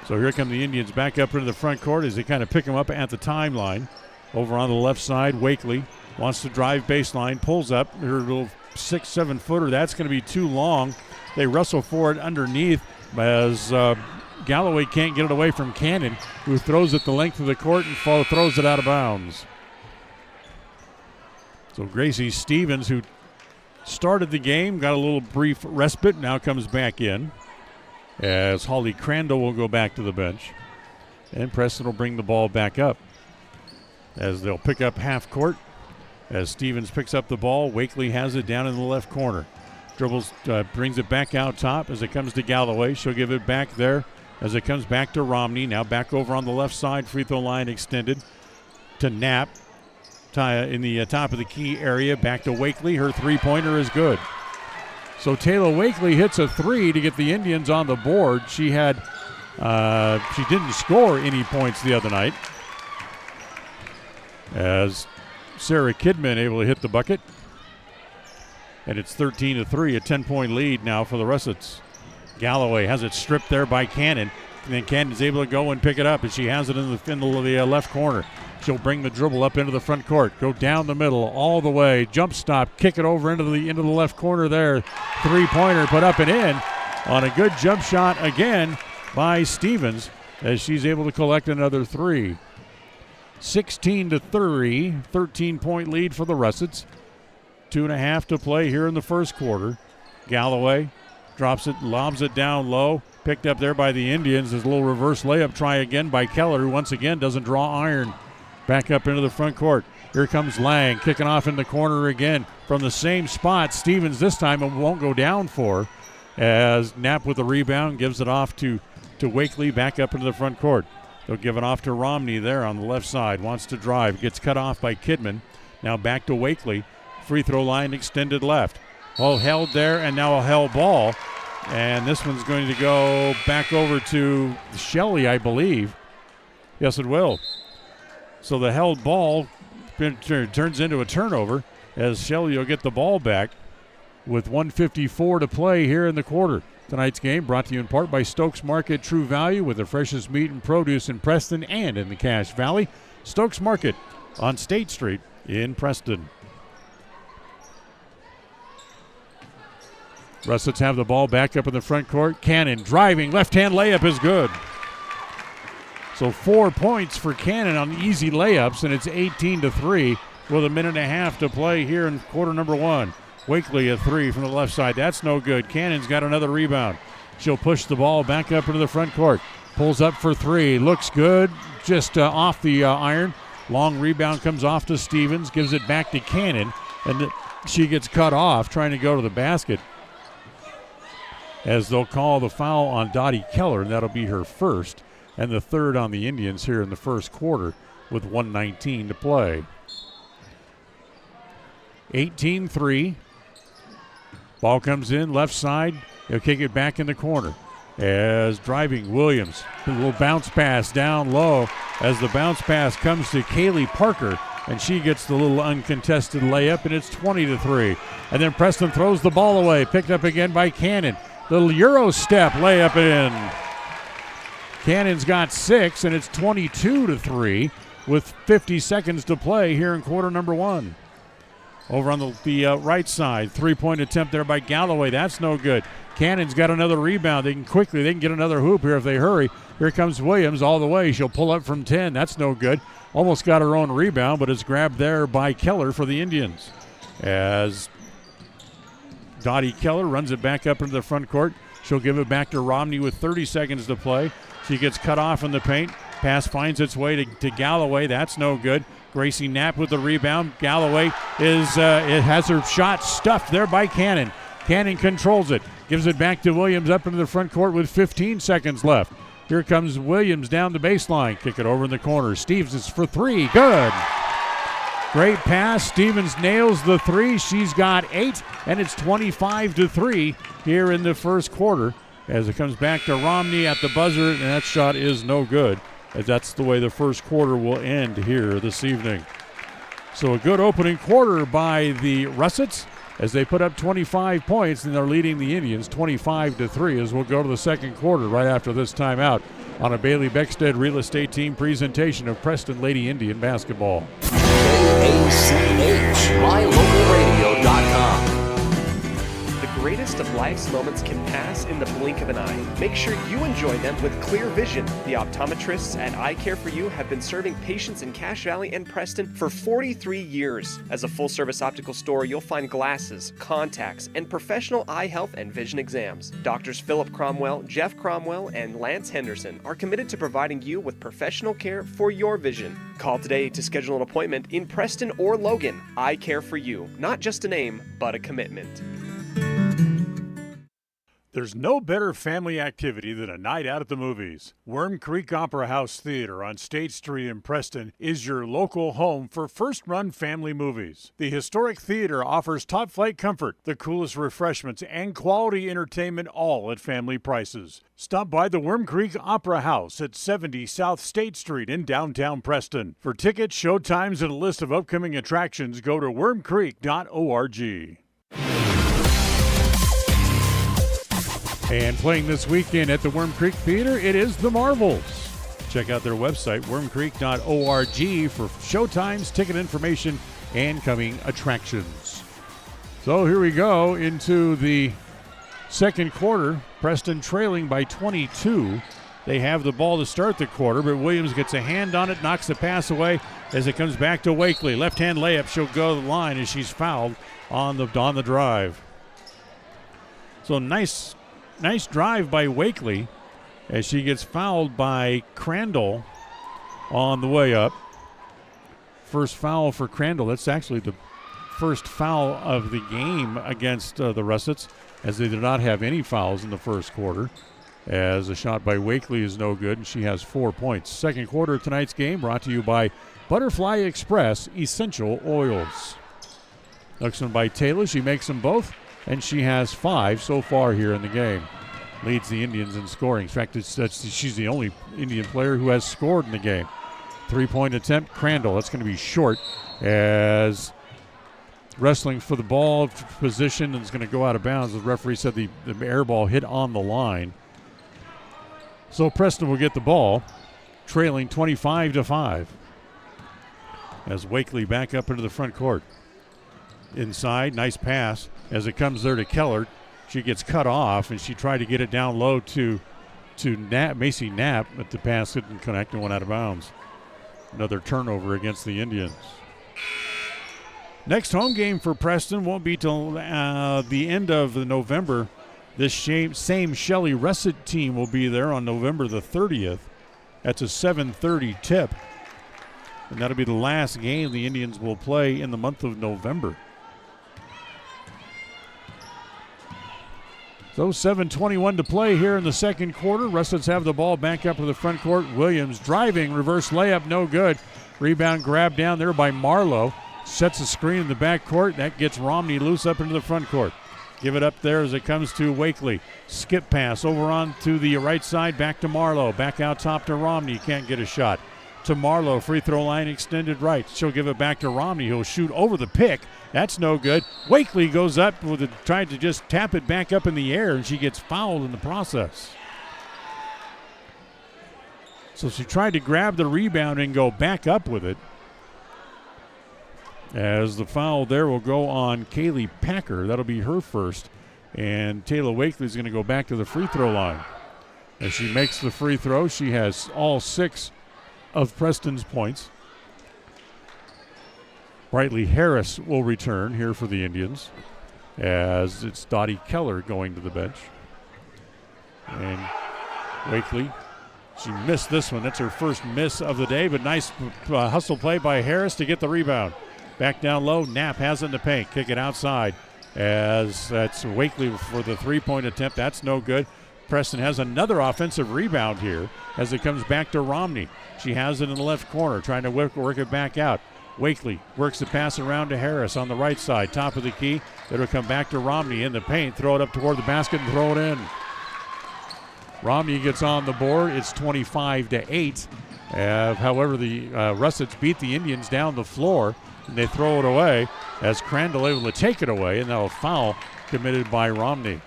Speaker 2: So here come the Indians back up into the front court as they kind of pick them up at the timeline. Over on the left side, Wakely wants to drive baseline, pulls up her little 6-7 footer. That's going to be too long. They wrestle for it underneath as Galloway can't get it away from Cannon, who throws it the length of the court and throws it out of bounds. So Gracie Stevens, who started the game, got a little brief respite, now comes back in, as Holly Crandall will go back to the bench. And Preston will bring the ball back up, as they'll pick up half court. As Stevens picks up the ball, Wakely has it down in the left corner. Dribbles, brings it back out top as it comes to Galloway. She'll give it back there as it comes back to Romney. Now back over on the left side, free throw line extended to Knapp. In the top of the key area, back to Wakely. Her three-pointer is good. So Taylor Wakely hits a three to get the Indians on the board. She didn't score any points the other night, as Sarah Kidman able to hit the bucket. And it's 13-3, a 10-point lead now for the Russets. Galloway has it stripped there by Cannon, and then Cannon's able to go and pick it up, and she has it in the left corner. She'll bring the dribble up into the front court, go down the middle all the way, jump stop, kick it over into the left corner there. Three-pointer put up and in on a good jump shot again by Stevens, as she's able to collect another three. 16-3, 13-point lead for the Russets. 2.5 to play here in the first quarter. Galloway drops it, lobs it down low. Picked up there by the Indians. There's a little reverse layup try again by Keller, who once again doesn't draw iron. Back up into the front court. Here comes Lang, kicking off in the corner again from the same spot. Stevens this time won't go down for, as Knapp with the rebound gives it off to Wakely, back up into the front court. They'll give it off to Romney there on the left side. Wants to drive. Gets cut off by Kidman. Now back to Wakely. Free throw line extended left. Oh, held there, and now a held ball. And this one's going to go back over to Shelley, I believe. Yes, it will. So the held ball turns into a turnover, as Shelley will get the ball back with 1:54 to play here in the quarter. Tonight's game brought to you in part by Stokes Market, True Value, with the freshest meat and produce in Preston and in the Cache Valley. Stokes Market on State Street in Preston. Russets have the ball back up in the front court. Cannon driving, left-hand layup is good. So 4 points for Cannon on easy layups, and it's 18-3 with a minute and a half to play here in quarter number one. Wakely a three from the left side. That's no good. Cannon's got another rebound. She'll push the ball back up into the front court. Pulls up for three. Looks good. Just off the iron. Long rebound comes off to Stevens. Gives it back to Cannon. And she gets cut off trying to go to the basket, as they'll call the foul on Dottie Keller, and that'll be her first and the third on the Indians here in the first quarter with 1:19 to play. 18-3. Ball comes in left side. He'll kick it back in the corner as driving Williams. A little bounce pass down low as the bounce pass comes to Kaylee Parker, and she gets the little uncontested layup, and it's 20-3. And then Preston throws the ball away, picked up again by Cannon. Little Euro step layup in. Cannon's got 6, and it's 22-3 with 50 seconds to play here in quarter number one. Over on the right side, three-point attempt there by Galloway. That's no good. Cannon's got another rebound. They can get another hoop here if they hurry. Here comes Williams all the way. She'll pull up from 10. That's no good. Almost got her own rebound, but it's grabbed there by Keller for the Indians, as Dottie Keller runs it back up into the front court. She'll give it back to Romney with 30 seconds to play. She gets cut off in the paint. Pass finds its way to Galloway. That's no good. Gracie Knapp with the rebound. Galloway it has her shot stuffed there by Cannon. Cannon controls it. Gives it back to Williams up into the front court with 15 seconds left. Here comes Williams down the baseline. Kick it over in the corner. Stevens for three. Good. Great pass. Stevens nails the three. She's got 8, and it's 25-3 here in the first quarter as it comes back to Romney at the buzzer, and that shot is no good. As that's the way the first quarter will end here this evening. So a good opening quarter by the Russets as they put up 25 points, and they're leading the Indians 25-3 as we'll go to the second quarter right after this timeout on a Bailey Beckstead Real Estate Team presentation of Preston Lady Indian basketball.
Speaker 3: KACH, mylocalradio.com.
Speaker 4: The greatest of life's moments can pass in the blink of an eye. Make sure you enjoy them with clear vision. The optometrists at Eye Care For You have been serving patients in Cache Valley and Preston for 43 years. As a full-service optical store, you'll find glasses, contacts, and professional eye health and vision exams. Doctors Philip Cromwell, Jeff Cromwell, and Lance Henderson are committed to providing you with professional care for your vision. Call today to schedule an appointment in Preston or Logan. Eye Care For You. Not just a name, but a commitment.
Speaker 2: There's no better family activity than a night out at the movies. Worm Creek Opera House Theater on State Street in Preston is your local home for first-run family movies. The historic theater offers top-flight comfort, the coolest refreshments, and quality entertainment, all at family prices. Stop by the Worm Creek Opera House at 70 South State Street in downtown Preston. For tickets, showtimes, and a list of upcoming attractions, go to wormcreek.org. And playing this weekend at the Worm Creek Theater, it is The Marvels. Check out their website, wormcreek.org, for showtimes, ticket information, and coming attractions. So here we go into the second quarter. Preston trailing by 22. They have the ball to start the quarter, but Williams gets a hand on it, knocks the pass away as it comes back to Wakely. Left-hand layup, she'll go to the line as she's fouled on the drive. So nice drive by Wakely as she gets fouled by Crandall on the way up. First foul for Crandall. That's actually the first foul of the game against the Russets, as they did not have any fouls in the first quarter. As a shot by Wakely is no good, and she has 4 points. Second quarter of tonight's game brought to you by Butterfly Express Essential Oils. Next one by Taylor. She makes them both, and she has 5 so far here in the game. Leads the Indians in scoring. In fact, she's the only Indian player who has scored in the game. 3-point attempt, Crandall. That's going to be short as wrestling for the ball position and is going to go out of bounds. The referee said the air ball hit on the line. So Preston will get the ball, trailing 25-5. As Wakely back up into the front court. Inside, nice pass as it comes there to Keller. She gets cut off, and she tried to get it down low to Macy Knapp, but the pass didn't connect and went out of bounds. Another turnover against the Indians. Next home game for Preston won't be till the end of November. This same Shelley Russet team will be there on November the 30th. That's a 7:30 tip. And that'll be the last game the Indians will play in the month of November. So 7:21 to play here in the second quarter. Russets have the ball back up to the front court. Williams driving, reverse layup, no good. Rebound grabbed down there by Marlowe. Sets a screen in the back court. That gets Romney loose up into the front court. Give it up there as it comes to Wakely. Skip pass over on to the right side, back to Marlowe. Back out top to Romney. Can't get a shot. To Marlowe, free throw line extended right. She'll give it back to Romney. He'll shoot over the pick. That's no good. Wakely goes up with it, tried to just tap it back up in the air, and she gets fouled in the process. So she tried to grab the rebound and go back up with it. As the foul there will go on Kaylee Packer. That'll be her first. And Taylor Wakely is going to go back to the free throw line. As she makes the free throw, she has all 6 of Preston's points. Brightly Harris will return here for the Indians. as it's Dottie Keller going to the bench. And Wakely, she missed this one. That's her first miss of the day, but nice hustle play by Harris to get the rebound. Back down low, Knapp has it in the paint. Kick it outside as that's Wakely for the three-point attempt. That's no good. Preston has another offensive rebound here as it comes back to Romney. She has it in the left corner, trying to work it back out. Wakely works the pass around to Harris on the right side, top of the key. It'll come back to Romney in the paint, throw it up toward the basket and throw it in. Romney gets on the board. It's 25-8. However, the Russets beat the Indians down the floor, and they throw it away as Crandall able to take it away, and now a foul committed by Romney.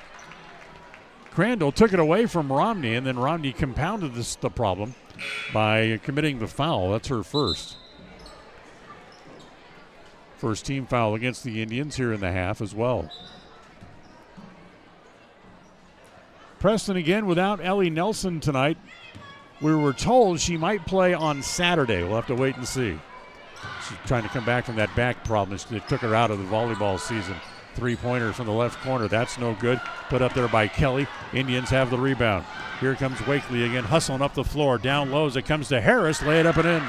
Speaker 2: Crandall took it away from Romney, and then Romney compounded the problem by committing the foul. That's her first. First team foul against the Indians here in the half as well. Preston again without Ellie Nelson tonight. We were told she might play on Saturday. We'll have to wait and see. She's trying to come back from that back problem. It took her out of the volleyball season. Three-pointer from the left corner. That's no good. Put up there by Kelly. Indians have the rebound. Here comes Wakely again, hustling up the floor. Down low as it comes to Harris. Lay it up and in.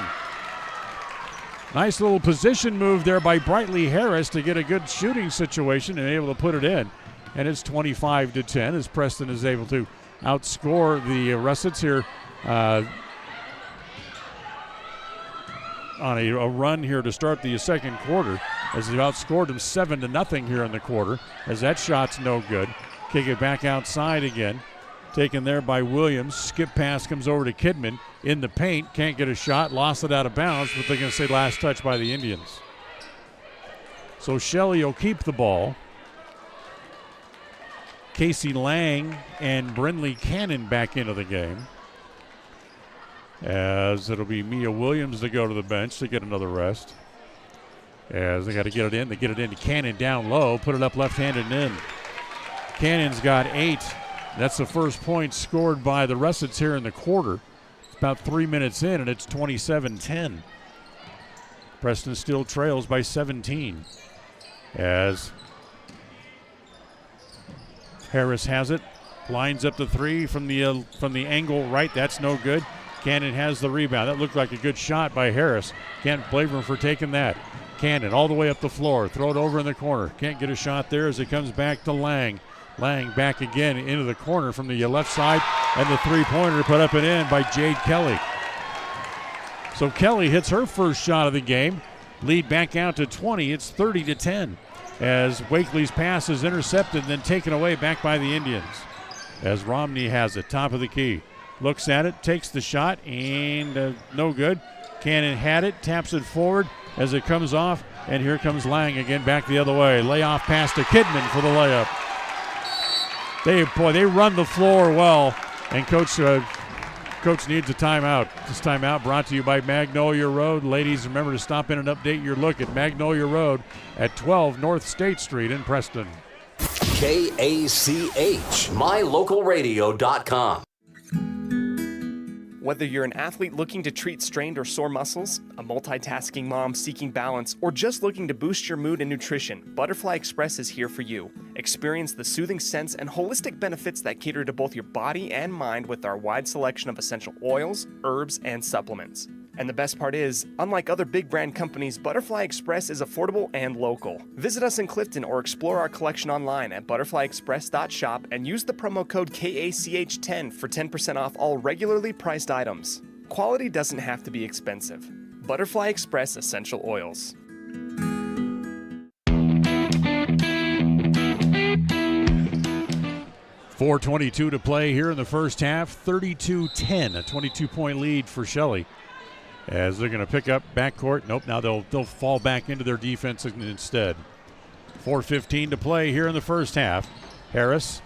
Speaker 2: Nice little position move there by Brightly Harris to get a good shooting situation and able to put it in. And it's 25-10 as Preston is able to outscore the Russets here on a run here to start the second quarter, as they've outscored them 7-0 here in the quarter, as that shot's no good. Kick it back outside again. Taken there by Williams. Skip pass comes over to Kidman in the paint. Can't get a shot. Lost it out of bounds, but they're going to say last touch by the Indians. So Shelley will keep the ball. Casey Lang and Brinley Cannon back into the game, as it'll be Mia Williams to go to the bench to get another rest. As they got to get it in. They get it into Cannon down low. Put it up left-handed and in. Cannon's got 8. That's the first point scored by the Russets here in the quarter. It's about 3 minutes in, and it's 27-10. Preston still trails by 17. As Harris has it. Lines up the three from the angle right. That's no good. Cannon has the rebound. That looked like a good shot by Harris. Can't blame him for taking that. Cannon all the way up the floor. Throw it over in the corner. Can't get a shot there as it comes back to Lang. Lang back again into the corner from the left side. And the three-pointer put up and in by Jade Kelly. So Kelly hits her first shot of the game. Lead back out to 20. It's 30-10. As Wakely's pass is intercepted and then taken away back by the Indians. As Romney has it, top of the key. Looks at it, takes the shot, and no good. Cannon had it, taps it forward as it comes off, and here comes Lang again back the other way. Layoff pass to Kidman for the layup. They run the floor well, and Coach needs a timeout. This timeout brought to you by Magnolia Road. Ladies, remember to stop in and update your look at Magnolia Road at 12 North State Street in Preston.
Speaker 3: KACH, mylocalradio.com.
Speaker 4: Whether you're an athlete looking to treat strained or sore muscles, a multitasking mom seeking balance, or just looking to boost your mood and nutrition, Butterfly Express is here for you. Experience the soothing scents and holistic benefits that cater to both your body and mind with our wide selection of essential oils, herbs, and supplements. And the best part is, unlike other big brand companies, Butterfly Express is affordable and local. Visit us in Clifton or explore our collection online at butterflyexpress.shop and use the promo code KACH10 for 10% off all regularly priced items. Quality doesn't have to be expensive. Butterfly Express Essential Oils.
Speaker 2: .422 to play here in the first half. 32-10, a 22-point lead for Shelley. As they're going to pick up backcourt. Nope, now they'll fall back into their defense instead. 4:15 to play here in the first half. Harris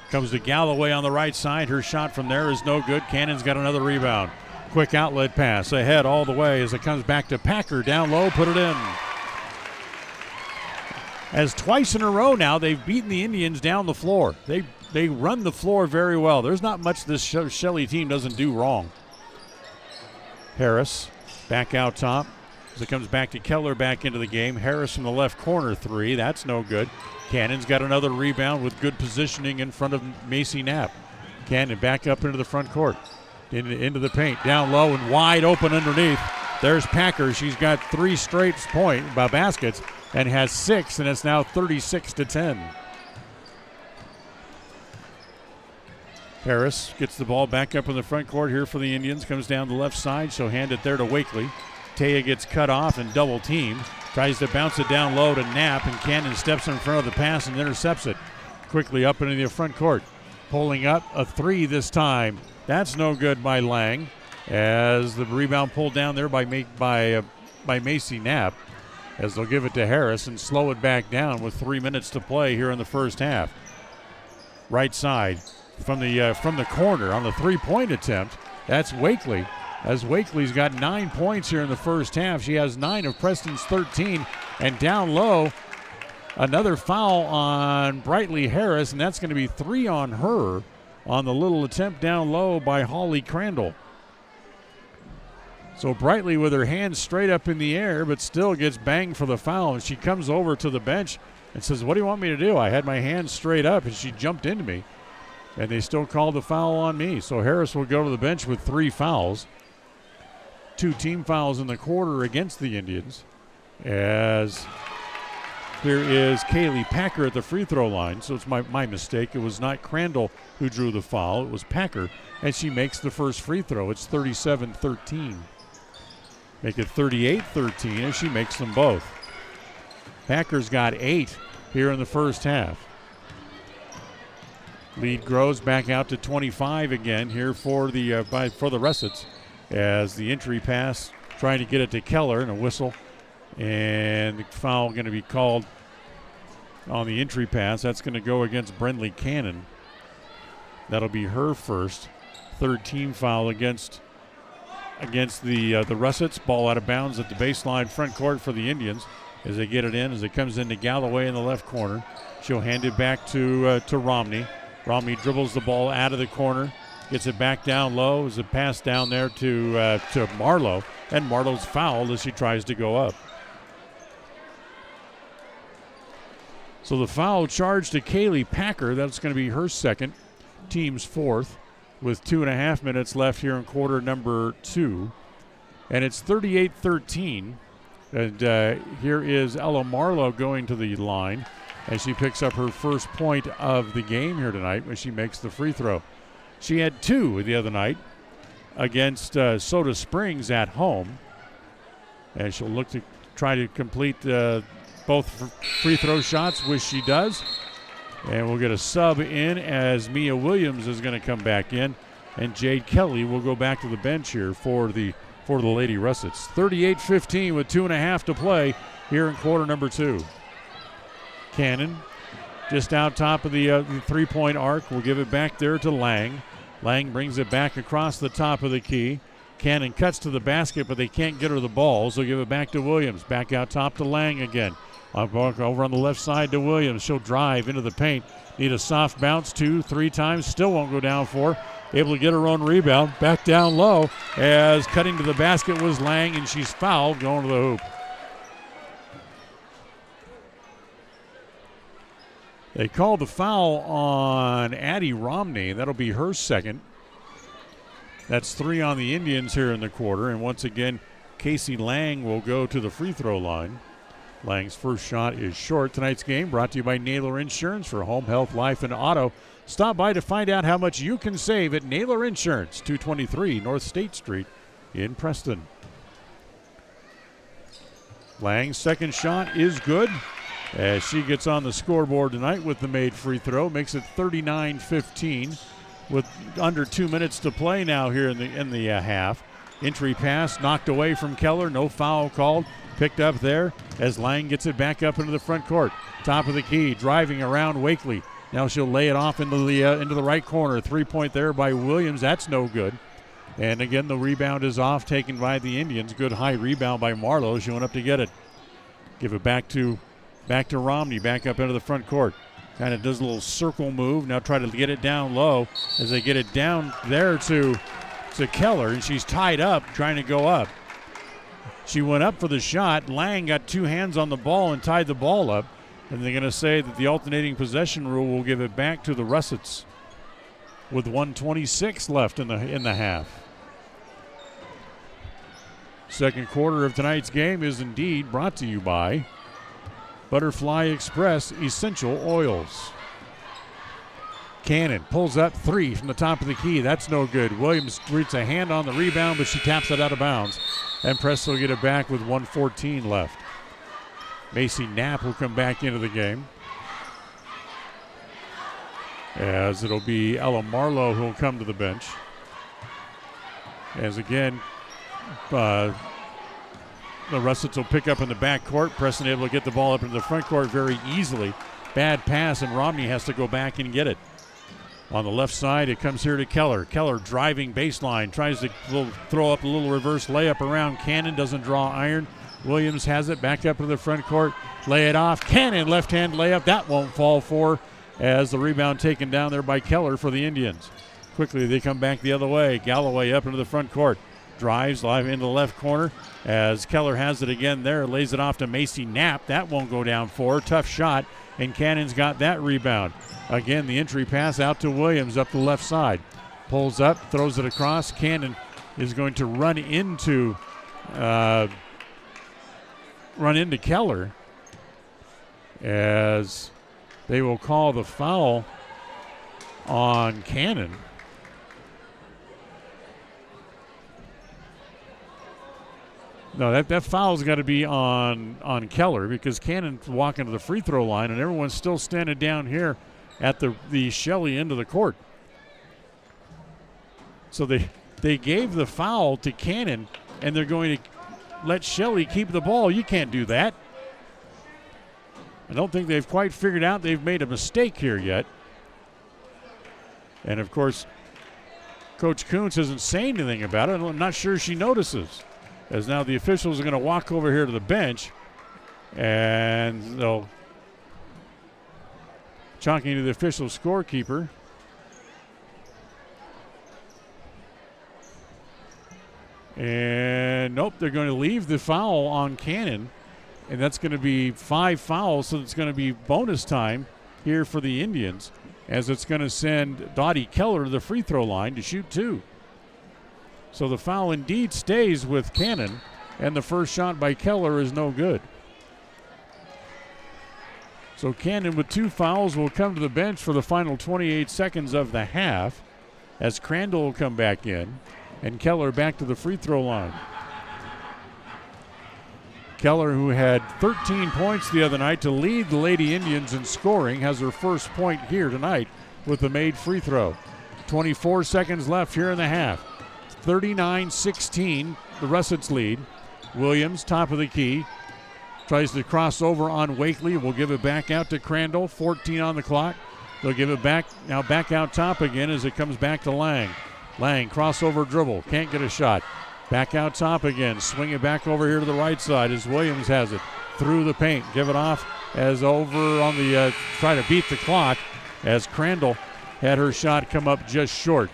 Speaker 2: comes to Galloway on the right side. Her shot from there is no good. Cannon's got another rebound. Quick outlet pass ahead all the way as it comes back to Packer. Down low, put it in. As twice in a row now, they've beaten the Indians down the floor. They run the floor very well. There's not much this Shelley team doesn't do wrong. Harris back out top. As it comes back to Keller back into the game. Harris from the left corner three. That's no good. Cannon's got another rebound with good positioning in front of Macy Knapp. Cannon back up into the front court. Into the paint. Down low and wide open underneath. There's Packer. She's got 3 straight baskets and has 6, and it's now 36-10. Harris gets the ball back up in the front court here for the Indians. Comes down the left side. She'll hand it there to Wakely. Taya gets cut off and double teamed. Tries to bounce it down low to Knapp, and Cannon steps in front of the pass and intercepts it. Quickly up into the front court. Pulling up a 3 this time. That's no good by Lang, as the rebound pulled down there by Macy Knapp, as they'll give it to Harris and slow it back down with 3 minutes to play here in the first half. Right side from the corner on the 3-point attempt. That's Wakely, as Wakely's got 9 points here in the first half. She has 9 of Preston's 13, and down low, another foul on Brightly Harris, and that's going to be 3 on her on the little attempt down low by Holly Crandall. So Brightly with her hands straight up in the air, but still gets banged for the foul, and she comes over to the bench and says, "What do you want me to do? I had my hands straight up," and she jumped into me, and they still called the foul on me. So Harris will go to the bench with 3 fouls. 2 team fouls in the quarter against the Indians, as there is Kaylee Packer at the free throw line. So it's my mistake. It was not Crandall who drew the foul. It was Packer, and she makes the first free throw. It's 37-13. Make it 38-13 as she makes them both. Packer's got 8 here in the first half. Lead grows back out to 25 again here for the Russets, as the entry pass trying to get it to Keller, and a whistle, and the foul going to be called on the entry pass. That's going to go against Brenley Cannon. That'll be her first. 3rd team foul against the Russets. Ball out of bounds at the baseline front court for the Indians as they get it in, as it comes into Galloway in the left corner. She'll hand it back to Romney. Romney dribbles the ball out of the corner, gets it back down low as it passed down there to Marlowe, and Marlowe's fouled as she tries to go up. So the foul charge to Kaylee Packer, that's going to be her second, team's 4th, with 2.5 minutes left here in quarter number 2. And it's 38-13. And here is Ella Marlowe going to the line as she picks up her first point of the game here tonight when she makes the free throw. She had 2 the other night against Soda Springs at home. And she'll look to try to complete both free throw shots, which she does. And we'll get a sub in as Mia Williams is going to come back in, and Jade Kelly will go back to the bench here for the Lady Russets. 38-15 with 2.5 to play here in quarter number 2. Cannon just out top of the 3-point arc. We'll give it back there to Lang. Lang brings it back across the top of the key. Cannon cuts to the basket, but they can't get her the ball, so give it back to Williams. Back out top to Lang again. Over on the left side to Williams. She'll drive into the paint. Need a soft bounce 2-3 times. Still won't go down for. Able to get her own rebound. Back down low as cutting to the basket was Lang, and she's fouled going to the hoop. They called the foul on Addie Romney. That'll be her second. That's 3 on the Indians here in the quarter. And once again, Casey Lang will go to the free throw line. Lang's first shot is short. Tonight's game brought to you by Naylor Insurance for home, health, life, and auto. Stop by to find out how much you can save at Naylor Insurance, 223 North State Street in Preston. Lang's second shot is good as she gets on the scoreboard tonight with the made free throw. Makes it 39-15 with under 2 minutes to play now here in the half. Entry pass knocked away from Keller. No foul called. Picked up there as Lang gets it back up into the front court. Top of the key, driving around Wakely. Now she'll lay it off into the right corner. 3-point there by Williams. That's no good. And again, the rebound is off, taken by the Indians. Good high rebound by Marlowe. She went up to get it. Give it back to Romney, back up into the front court. Kind of does a little circle move. Now try to get it down low as they get it down there to Keller, and she's tied up trying to go up. She went up for the shot. Lang got two hands on the ball and tied the ball up. And they're going to say that the alternating possession rule will give it back to the Russets with 1:26 left in the half. Second quarter of tonight's game is indeed brought to you by Butterfly Express Essential Oils. Cannon pulls up three from the top of the key. That's no good. Williams reaches a hand on the rebound, but she taps it out of bounds. And Preston will get it back with 1:14 left. Macy Knapp will come back into the game, as it'll be Ella Marlowe who will come to the bench. As again, the Russets will pick up in the back court. Preston able to get the ball up into the front court very easily. Bad pass, and Romney has to go back and get it. On the left side, it comes here to Keller. Keller driving baseline, tries to throw up a little reverse layup around Cannon, doesn't draw iron. Williams has it back up to the front court. Lay it off. Cannon, left-hand layup. That won't fall for, as the rebound taken down there by Keller for the Indians. Quickly, they come back the other way. Galloway up into the front court. Drives live into the left corner as Keller has it again there. Lays it off to Macy Knapp. That won't go down for. Tough shot, and Cannon's got that rebound. Again, the entry pass out to Williams up the left side. Pulls up, throws it across. Cannon is going to run into Keller, as they will call the foul on Cannon. No, that foul's got to be on Keller, because Cannon's walking to the free throw line and everyone's still standing down here at the Shelley end of the court. So they gave the foul to Cannon, and they're going to let Shelley keep the ball. You can't do that. I don't think they've quite figured out they've made a mistake here yet. And, of course, Coach Kuntz isn't saying anything about it. I'm not sure she notices, as now the officials are going to walk over here to the bench, and they'll talking to the official scorekeeper. And nope, they're going to leave the foul on Cannon, and that's going to be 5 fouls, so it's going to be bonus time here for the Indians, as it's going to send Dottie Keller to the free throw line to shoot 2. So the foul indeed stays with Cannon, and the first shot by Keller is no good. So Cannon with 2 fouls will come to the bench for the final 28 seconds of the half, as Crandall will come back in, and Keller back to the free throw line. Keller, who had 13 points the other night to lead the Lady Indians in scoring, has her first point here tonight with the made free throw. 24 seconds left here in the half. 39-16, the Russets lead. Williams, top of the key, tries to cross over on Wakely. Will give it back out to Crandall. 14 on the clock. They'll give it back, now back out top again as it comes back to Lang. Lang, crossover dribble, can't get a shot. Back out top again, swing it back over here to the right side as Williams has it. Through the paint, give it off as over on the, try to beat the clock, as Crandall had her shot come up just short.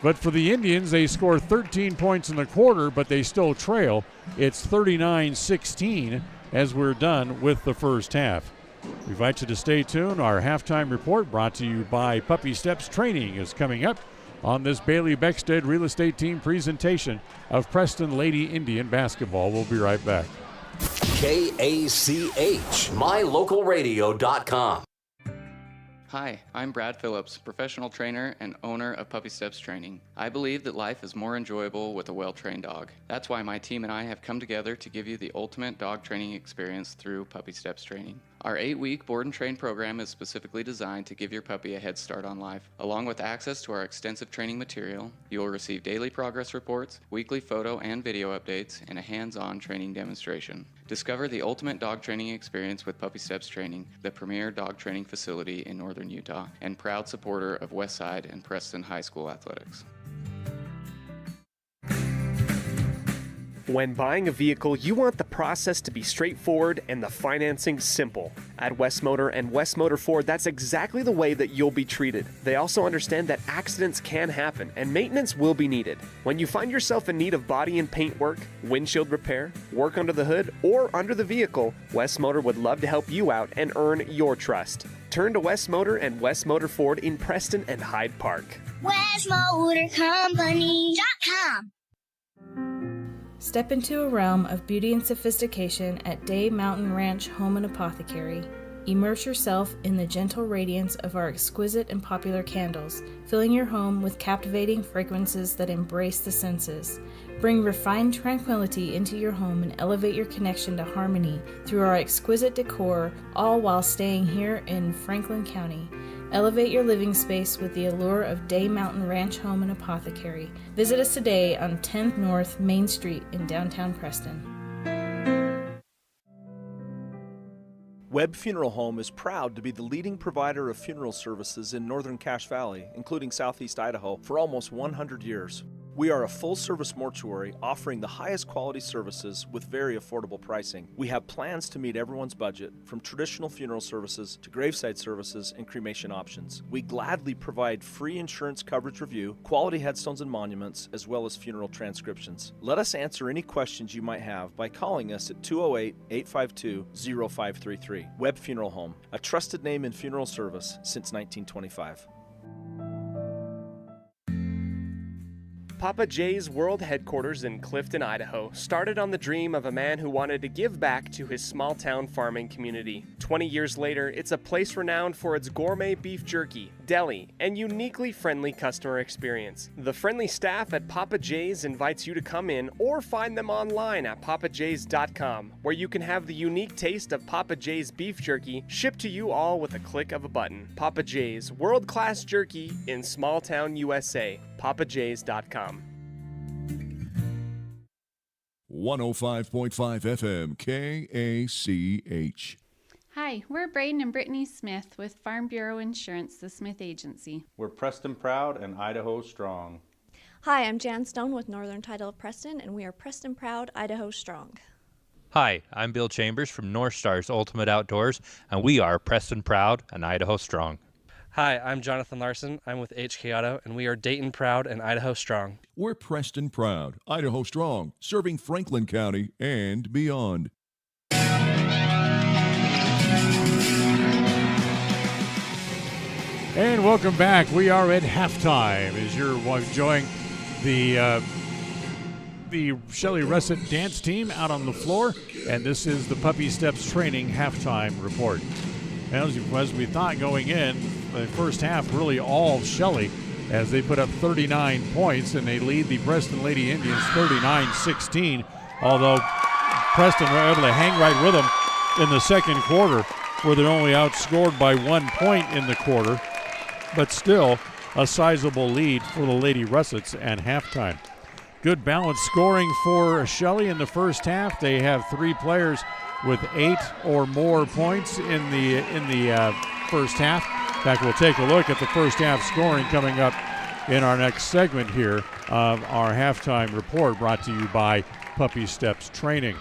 Speaker 2: But for the Indians, they score 13 points in the quarter, but they still trail. It's 39-16 as we're done with the first half. We invite you to stay tuned. Our halftime report, brought to you by Puppy Steps Training, is coming up on this Bailey Beckstead Real Estate Team presentation of Preston Lady Indian basketball. We'll be right back.
Speaker 3: KACH, mylocalradio.com.
Speaker 7: Hi, I'm Brad Phillips, professional trainer and owner of Puppy Steps Training. I believe that life is more enjoyable with a well-trained dog. That's why my team and I have come together to give you the ultimate dog training experience through Puppy Steps Training. Our 8-week board and train program is specifically designed to give your puppy a head start on life. Along with access to our extensive training material, you will receive daily progress reports, weekly photo and video updates, and a hands-on training demonstration. Discover the ultimate dog training experience with Puppy Steps Training, the premier dog training facility in northern Utah, and proud supporter of Westside and Preston High School athletics.
Speaker 4: When buying a vehicle, you want the process to be straightforward and the financing simple. At West Motor and West Motor Ford, that's exactly the way that you'll be treated. They also understand that accidents can happen and maintenance will be needed. When you find yourself in need of body and paint work, windshield repair, work under the hood, or under the vehicle, West Motor would love to help you out and earn your trust. Turn to West Motor and West Motor Ford in Preston and Hyde Park.
Speaker 15: WestMotorCompany.com.
Speaker 16: Step into a realm of beauty and sophistication at Day Mountain Ranch Home and Apothecary. Immerse yourself in the gentle radiance of our exquisite and popular candles, filling your home with captivating fragrances that embrace the senses. Bring refined tranquility into your home and elevate your connection to harmony through our exquisite decor, all while staying here in Franklin County. Elevate your living space with the allure of Day Mountain Ranch Home and Apothecary. Visit us today on 10th North Main Street in downtown Preston.
Speaker 14: Webb Funeral Home is proud to be the leading provider of funeral services in northern Cache Valley, including southeast Idaho, for almost 100 years. We are a full-service mortuary offering the highest quality services with very affordable pricing. We have plans to meet everyone's budget, from traditional funeral services to graveside services and cremation options. We gladly provide free insurance coverage review, quality headstones and monuments, as well as funeral transcriptions. Let us answer any questions you might have by calling us at 208-852-0533. Webb Funeral Home, a trusted name in funeral service since 1925.
Speaker 4: Papa J's World Headquarters in Clifton, Idaho, started on the dream of a man who wanted to give back to his small-town farming community. 20 years later, it's a place renowned for its gourmet beef jerky, deli, and uniquely friendly customer experience. The friendly staff at Papa J's invites you to come in or find them online at papajs.com, where you can have the unique taste of Papa J's beef jerky shipped to you all with a click of a button. Papa J's, world-class jerky in small-town USA. papajs.com.
Speaker 17: 105.5 FM KACH.
Speaker 8: Hi, we're Braden and Brittany Smith with Farm Bureau Insurance, the Smith Agency.
Speaker 18: We're Preston Proud and Idaho Strong.
Speaker 19: Hi, I'm Jan Stone with Northern Title of Preston, and we are Preston Proud, Idaho Strong.
Speaker 20: Hi, I'm Bill Chambers from North Stars Ultimate Outdoors, and we are Preston Proud and Idaho Strong.
Speaker 21: Hi, I'm Jonathan Larson. I'm with HK Auto, and we are Dayton Proud and Idaho Strong.
Speaker 17: We're Preston Proud, Idaho Strong, serving Franklin County and beyond.
Speaker 2: And welcome back. We are at halftime as you're enjoying the Shelley Russet dance team out on the floor, and this is the Puppy Steps Training halftime report. As we thought going in, the first half really all Shelley as they put up 39 points and they lead the Preston Lady Indians 39-16, although Preston were able to hang right with them in the second quarter where they're only outscored by 1 point in the quarter, but still a sizable lead for the Lady Russets at halftime. Good balanced scoring for Shelley in the first half. They have 3 players with 8 or more points in the first half. In fact, we'll take a look at the first half scoring coming up in our next segment here of our halftime report, brought to you by Puppy Steps Training.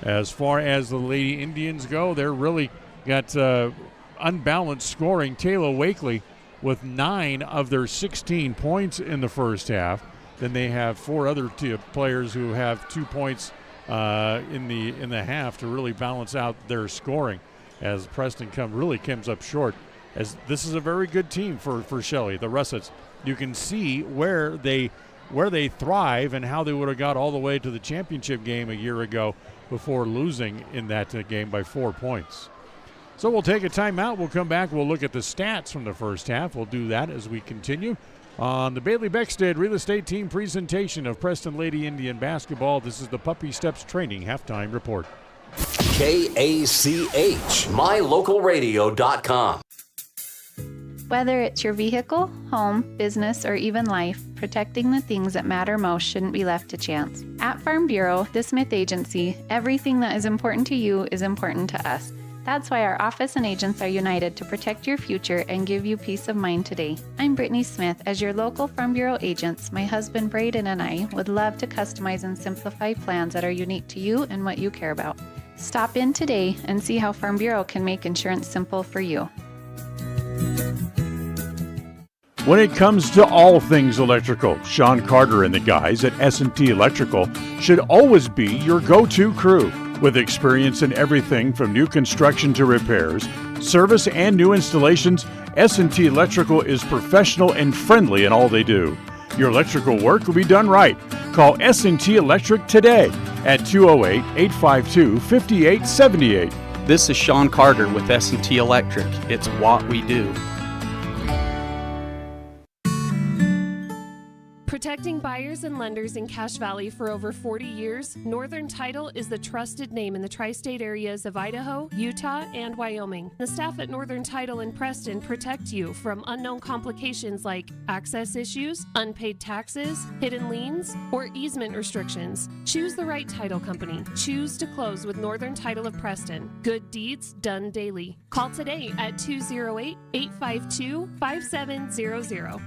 Speaker 2: As far as the Lady Indians go, they're really got unbalanced scoring. Taylor Wakely with 9 of their 16 points in the first half. Then they have 4 other players who have 2 points in the half to really balance out their scoring, as Preston comes up short. As this is a very good team for Shelley, the Russets. You can see where they thrive and how they would have got all the way to the championship game a year ago before losing in that game by 4 points. So we'll take a timeout. We'll come back. We'll look at the stats from the first half. We'll do that as we continue on the Bailey Beckstead Real Estate Team presentation of Preston Lady Indian Basketball. This is the Puppy Steps Training halftime report.
Speaker 3: KACH, mylocalradio.com.
Speaker 8: Whether it's your vehicle, home, business, or even life, protecting the things that matter most shouldn't be left to chance. At Farm Bureau, the Smith Agency, everything that is important to you is important to us. That's why our office and agents are united to protect your future and give you peace of mind today. I'm Brittany Smith. As your local Farm Bureau agents, my husband Braden and I would love to customize and simplify plans that are unique to you and what you care about. Stop in today and see how Farm Bureau can make insurance simple for you.
Speaker 2: When it comes to all things electrical, Sean Carter and the guys at S&T Electrical should always be your go-to crew. With experience in everything from new construction to repairs, service, and new installations, S&T Electrical is professional and friendly in all they do. Your electrical work will be done right. Call S&T Electric today at 208-852-5878.
Speaker 15: This is Sean Carter with S&T Electric. It's what we do.
Speaker 13: Protecting buyers and lenders in Cache Valley for over 40 years, Northern Title is the trusted name in the tri-state areas of Idaho, Utah, and Wyoming. The staff at Northern Title in Preston protect you from unknown complications like access issues, unpaid taxes, hidden liens, or easement restrictions. Choose the right title company. Choose to close with Northern Title of Preston. Good deeds done daily. Call today at 208-852-5700.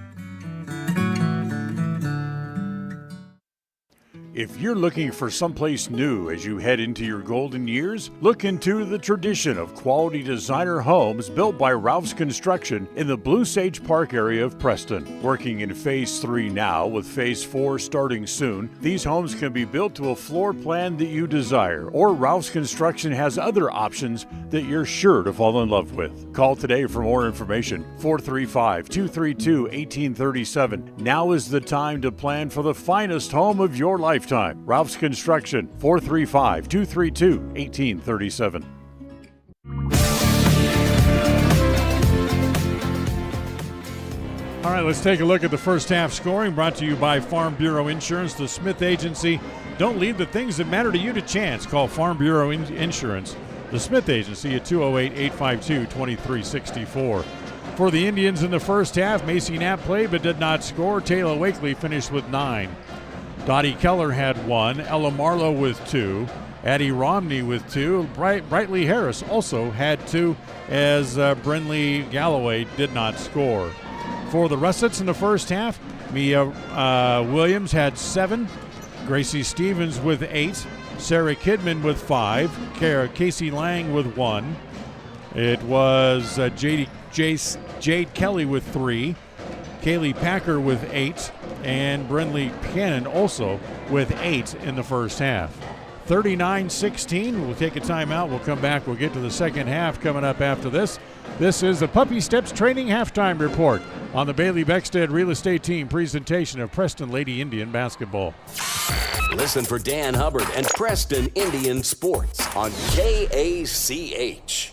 Speaker 2: If you're looking for someplace new as you head into your golden years, look into the tradition of quality designer homes built by Ralph's Construction in the Blue Sage Park area of Preston. Working in Phase 3 now, with Phase 4 starting soon, these homes can be built to a floor plan that you desire, or Ralph's Construction has other options that you're sure to fall in love with. Call today for more information, 435-232-1837. Now is the time to plan for the finest home of your lifetime. Ralph's Construction, 435-232-1837. All right, let's take a look at the first half scoring, brought to you by Farm Bureau Insurance, the Smith Agency. Don't leave the things that matter to you to chance. Call Farm Bureau Insurance, the Smith Agency, at 208-852-2364. For the Indians in the first half, Macy Knapp played but did not score. Taylor Wakely finished with 9. Dottie Keller had 1, Ella Marlowe with 2, Addie Romney with 2, Brightly Harris also had 2, as Brinley Galloway did not score. For the Russets in the first half, Mia Williams had 7, Gracie Stevens with 8, Sarah Kidman with 5, Casey Lang with 1. It was Jade Kelly with 3, Kaylee Packer with 8, and Brinley Cannon also with 8 in the first half. 39-16. We'll take a timeout. We'll come back. We'll get to the second half coming up after this. This is the Puppy Steps Training Halftime Report on the Bailey Beckstead Real Estate Team presentation of Preston Lady Indian Basketball.
Speaker 3: Listen for Dan Hubbard and Preston Indian Sports on KACH.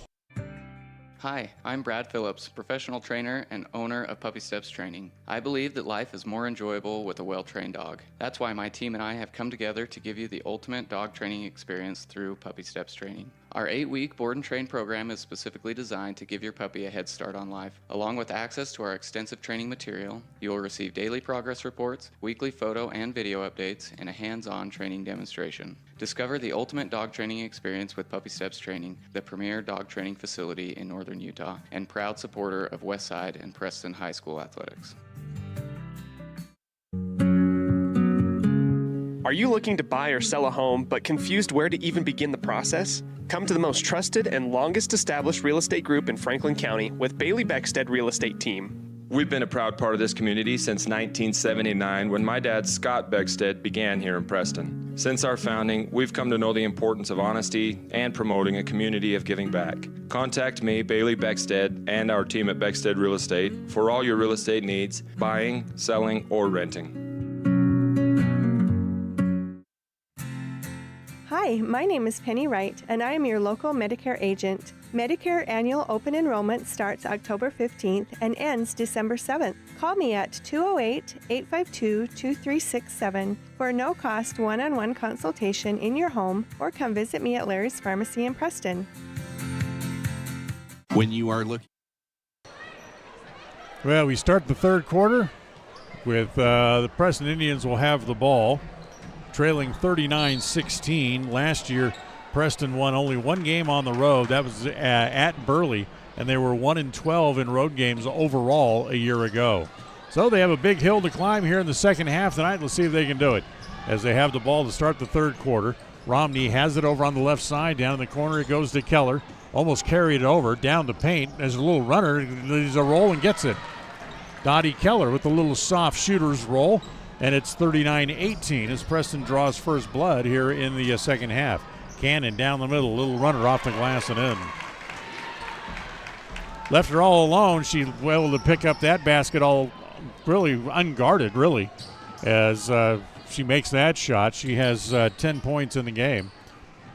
Speaker 7: Hi, I'm Brad Phillips, professional trainer and owner of Puppy Steps Training. I believe that life is more enjoyable with a well-trained dog. That's why my team and I have come together to give you the ultimate dog training experience through Puppy Steps Training. Our 8-week board and train program is specifically designed to give your puppy a head start on life. Along with access to our extensive training material, you will receive daily progress reports, weekly photo and video updates, and a hands-on training demonstration. Discover the ultimate dog training experience with Puppy Steps Training, the premier dog training facility in northern Utah, and proud supporter of Westside and Preston High School athletics.
Speaker 4: Are you looking to buy or sell a home but confused where to even begin the process? Come to the most trusted and longest established real estate group in Franklin County with Bailey Beckstead Real Estate Team.
Speaker 5: We've been a proud part of this community since 1979 when my dad, Scott Beckstead, began here in Preston. Since our founding, we've come to know the importance of honesty and promoting a community of giving back. Contact me, Bailey Beckstead, and our team at Beckstead Real Estate for all your real estate needs, buying, selling, or renting.
Speaker 9: Hi, my name is Penny Wright, and I am your local Medicare agent. Medicare annual open enrollment starts October 15th and ends December 7th. Call me at 208-852-2367 for a no-cost one-on-one consultation in your home, or come visit me at Larry's Pharmacy in Preston.
Speaker 12: When you are looking...
Speaker 2: Well, we start the third quarter with the Preston Indians will have the ball, trailing 39-16. Last year, Preston won only one game on the road. That was at Burley, and they were 1-12 in road games overall a year ago. So they have a big hill to climb here in the second half tonight. Let's see if they can do it as they have the ball to start the third quarter. Romney has it over on the left side. Down in the corner, it goes to Keller. Almost carried it over, down to paint. There's a little runner. He's a roll and gets it. Dottie Keller with a little soft shooter's roll, and it's 39-18 as Preston draws first blood here in the second half. Cannon down the middle, little runner off the glass and in. Left her all alone. She was able to pick up that basket all really unguarded, really, as she makes that shot. She has 10 points in the game.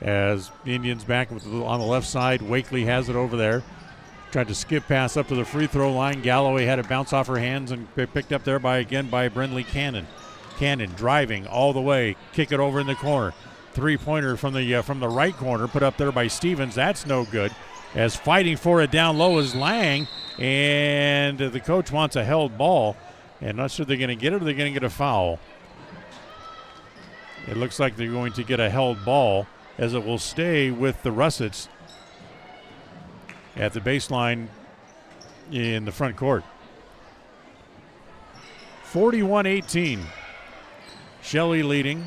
Speaker 2: As the Indians back on the left side, Wakely has it over there. Tried to skip pass up to the free throw line. Galloway had it bounce off her hands and picked up there by Brindley Cannon. Cannon driving all the way, kick it over in the corner. Three-pointer from the right corner, put up there by Stevens. That's no good. As fighting for it down low is Lang, and the coach wants a held ball. And not sure they're going to get it or they're going to get a foul. It looks like they're going to get a held ball, as it will stay with the Russets at the baseline in the front court. 41-18. Shelley leading.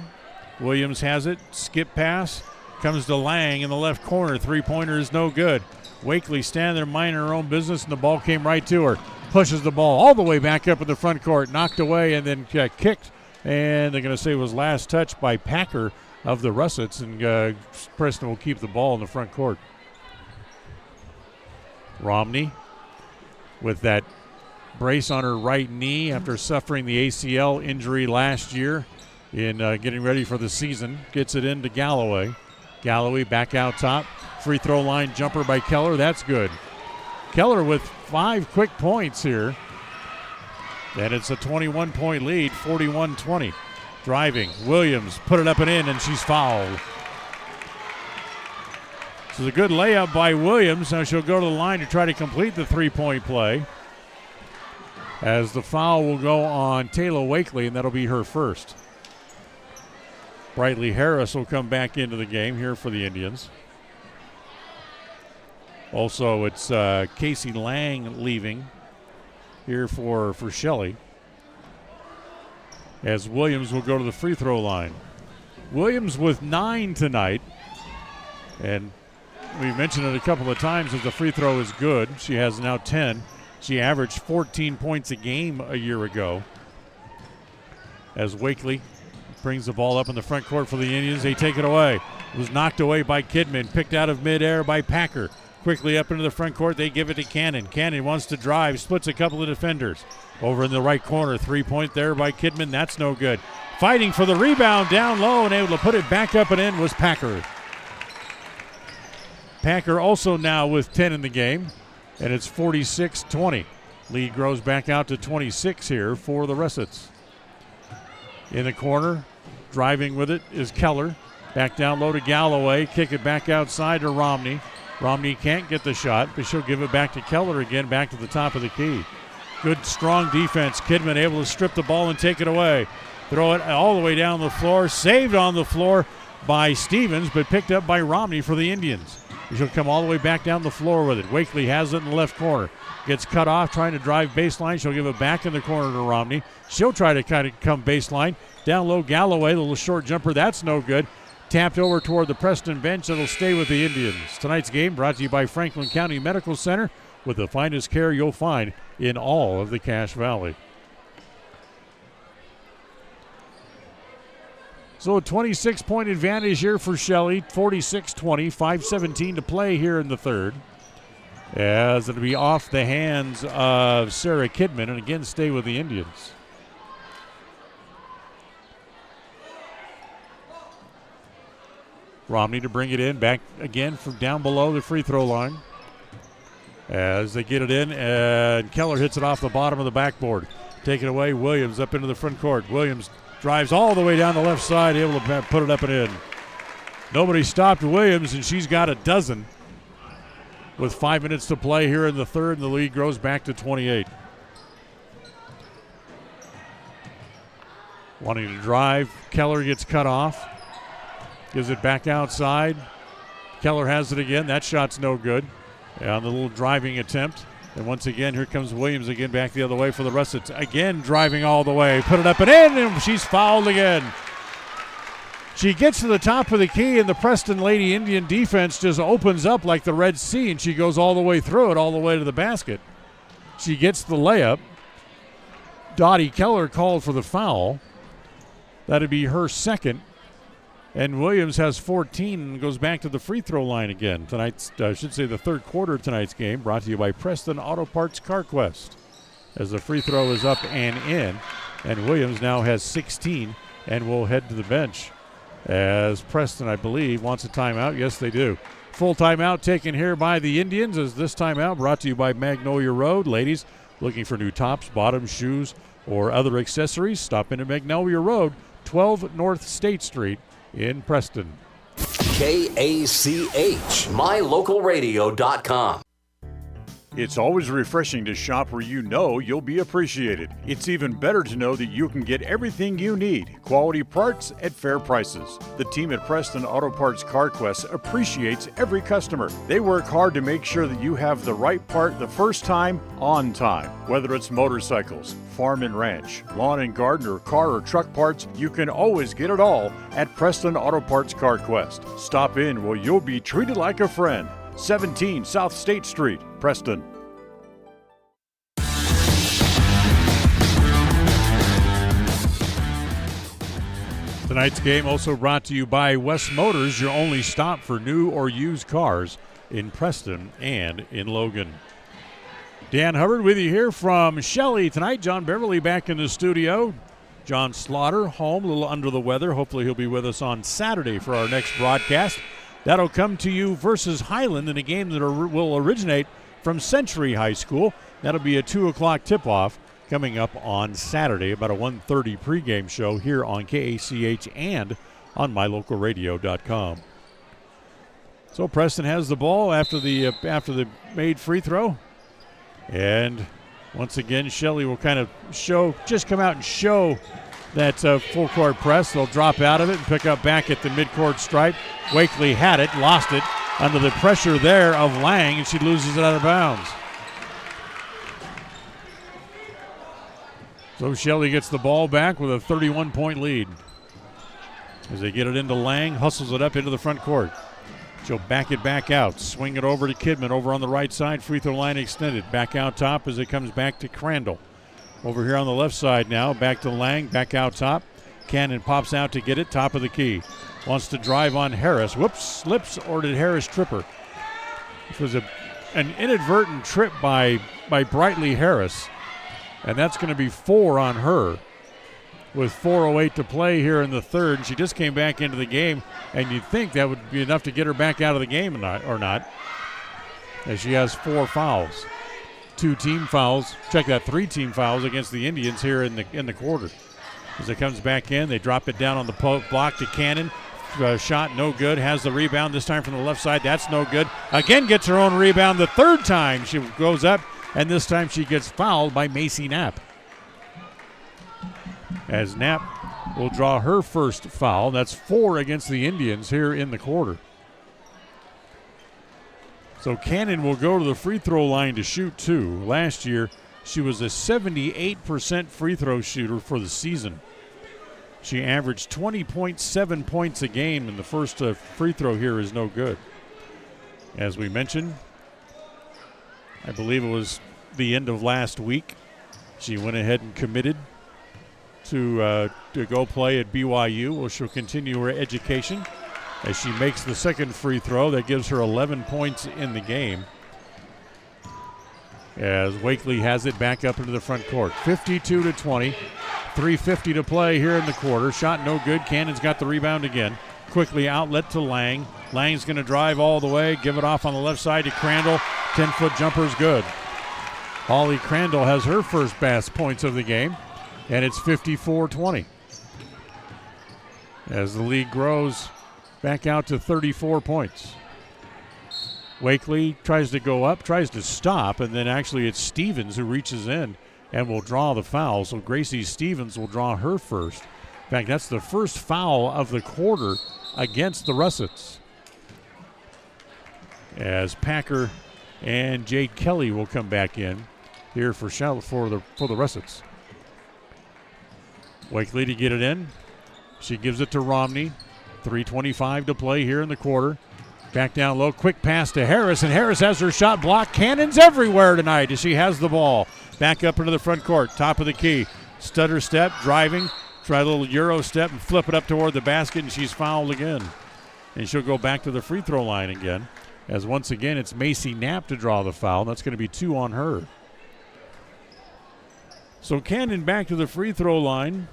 Speaker 2: Williams has it. Skip pass. Comes to Lang in the left corner. Three-pointer is no good. Wakely standing there minding her own business, and the ball came right to her. Pushes the ball all the way back up in the front court. Knocked away and then kicked. And they're going to say it was last touch by Packer of the Russets, and Preston will keep the ball in the front court. Romney with that brace on her right knee after suffering the ACL injury last year in getting ready for the season. Gets it into Galloway. Galloway back out top. Free throw line jumper by Keller. That's good. Keller with 5 quick points here. And it's a 21-point lead, 41-20. Driving. Williams put it up and in, and she's fouled. This is a good layup by Williams. Now she'll go to the line to try to complete the three-point play, as the foul will go on Taylor Wakely, and that'll be her first. Brightly Harris will come back into the game here for the Indians. Also, it's Casey Lang leaving here for Shelley, as Williams will go to the free throw line. Williams with 9 tonight, and we mentioned it a couple of times as the free throw is good. She has now 10. She averaged 14 points a game a year ago. As Wakely brings the ball up in the front court for the Indians, they take it away. It was knocked away by Kidman, picked out of midair by Packer. Quickly up into the front court, they give it to Cannon. Cannon wants to drive, splits a couple of defenders. Over in the right corner, 3-point there by Kidman. That's no good. Fighting for the rebound down low and able to put it back up and in was Packer. Packer also now with 10 in the game, and it's 46-20. Lead grows back out to 26 here for the Russets. In the corner, driving with it is Keller. Back down low to Galloway. Kick it back outside to Romney. Romney can't get the shot, but she'll give it back to Keller again, back to the top of the key. Good, strong defense. Kidman able to strip the ball and take it away. Throw it all the way down the floor. Saved on the floor by Stevens, but picked up by Romney for the Indians. She'll come all the way back down the floor with it. Wakely has it in the left corner. Gets cut off trying to drive baseline. She'll give it back in the corner to Romney. She'll try to kind of come baseline. Down low, Galloway, the little short jumper. That's no good. Tapped over toward the Preston bench. It'll stay with the Indians. Tonight's game brought to you by Franklin County Medical Center, with the finest care you'll find in all of the Cache Valley. So a 26-point advantage here for Shelley, 46-20, 5:17 to play here in the third. As it'll be off the hands of Sarah Kidman, and again stay with the Indians. Romney to bring it in, back again from down below the free throw line. As they get it in, and Keller hits it off the bottom of the backboard. Take it away, Williams up into the front court. Williams drives all the way down the left side, able to put it up and in. Nobody stopped Williams, and she's got a dozen. With 5 minutes to play here in the third, and the lead grows back to 28. Wanting to drive, Keller gets cut off. Gives it back outside. Keller has it again. That shot's no good. On the little driving attempt. And once again, here comes Williams again back the other way for the Russets. Again, driving all the way. Put it up and in, and she's fouled again. She gets to the top of the key, and the Preston Lady Indian defense just opens up like the Red Sea, and she goes all the way through it, all the way to the basket. She gets the layup. Dottie Keller called for the foul. That'd be her second. And Williams has 14 and goes back to the free throw line again. Tonight's, I should say the third quarter of tonight's game, brought to you by Preston Auto Parts CarQuest. As the free throw is up and in, and Williams now has 16 and will head to the bench. As Preston, I believe, wants a timeout. Yes, they do. Full timeout taken here by the Indians, as this timeout brought to you by Magnolia Road. Ladies, looking for new tops, bottoms, shoes, or other accessories, stop into Magnolia Road, 12 North State Street in Preston.
Speaker 3: KACH, mylocalradio.com.
Speaker 2: It's always refreshing to shop where you know you'll be appreciated. It's even better to know that you can get everything you need, quality parts at fair prices. The team at Preston Auto Parts CarQuest appreciates every customer. They work hard to make sure that you have the right part the first time, on time. Whether it's motorcycles, farm and ranch, lawn and garden, or car or truck parts, you can always get it all at Preston Auto Parts CarQuest. Stop in where you'll be treated like a friend. 17 South State Street, Preston. Tonight's game also brought to you by West Motors, your only stop for new or used cars in Preston and in Logan. Dan Hubbard with you here from Shelley tonight. John Beverly back in the studio. John Slaughter home, a little under the weather. Hopefully he'll be with us on Saturday for our next broadcast. That'll come to you versus Highland in a game that will originate from Century High School. That'll be a 2 o'clock tip-off coming up on Saturday, about a 1:30 pregame show here on KACH and on mylocalradio.com. So Preston has the ball after the made free throw. And once again, Shelley will kind of come out and show that full court press. They'll drop out of it and pick up back at the midcourt stripe. Wakely had it, lost it under the pressure there of Lang, and she loses it out of bounds. So Shelley gets the ball back with a 31-point lead. As they get it into Lang, hustles it up into the front court. She'll back it back out, swing it over to Kidman over on the right side, free throw line extended. Back out top as it comes back to Crandall. Over here on the left side now, back to Lang, back out top. Cannon pops out to get it, top of the key. Wants to drive on Harris. Whoops, slips, or did Harris trip her? This was an inadvertent trip by Brightly Harris, and that's going to be 4 on her with 4:08 to play here in the third. She just came back into the game, and you'd think that would be enough to get her back out of the game or not, as she has 4 fouls. 2 team fouls. Check that, 3 team fouls against the Indians here in the quarter. As it comes back in, they drop it down on the block to Cannon. Shot no good. Has the rebound this time from the left side. That's no good. Again gets her own rebound the third time. She goes up, and this time she gets fouled by Macy Knapp. As Knapp will draw her first foul. That's 4 against the Indians here in the quarter. So Cannon will go to the free throw line to shoot 2. Last year, she was a 78% free throw shooter for the season. She averaged 20.7 points a game, and the first free throw here is no good. As we mentioned, I believe it was the end of last week, she went ahead and committed to go play at BYU. Well, she'll continue her education as she makes the second free throw. That gives her 11 points in the game. As Wakely has it back up into the front court. 52-20. 3:50 to play here in the quarter. Shot no good. Cannon's got the rebound again. Quickly outlet to Lang. Lang's going to drive all the way, give it off on the left side to Crandall. 10-foot jumper's good. Holly Crandall has her first best points of the game, and it's 54-20. As the lead grows back out to 34 points. Wakely tries to go up, tries to stop, and then actually it's Stevens who reaches in and will draw the foul. So Gracie Stevens will draw her first. In fact, that's the first foul of the quarter against the Russets. as Packer and Jade Kelly will come back in here for the Russets. Wakely to get it in. She gives it to Romney. 3:25 to play here in the quarter. Back down low, quick pass to Harris, and Harris has her shot blocked. Cannons everywhere tonight as she has the ball. Back up into the front court, top of the key. Stutter step, driving, try a little Euro step and flip it up toward the basket, and she's fouled again. And she'll go back to the free throw line again, as once again it's Macy Knapp to draw the foul. That's going to be 2 on her. So Cannon back to the free throw line.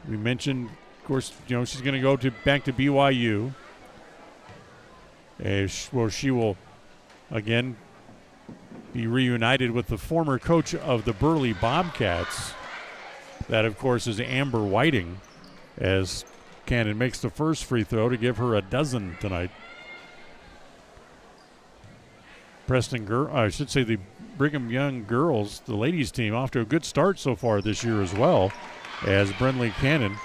Speaker 2: We mentioned, of course, she's going to go back to BYU. Where she will, again, be reunited with the former coach of the Burley Bobcats. That, of course, is Amber Whiting, as Cannon makes the first free throw to give her a dozen tonight. The Brigham Young girls, the ladies team, off to a good start so far this year as well, as Brenley Cannon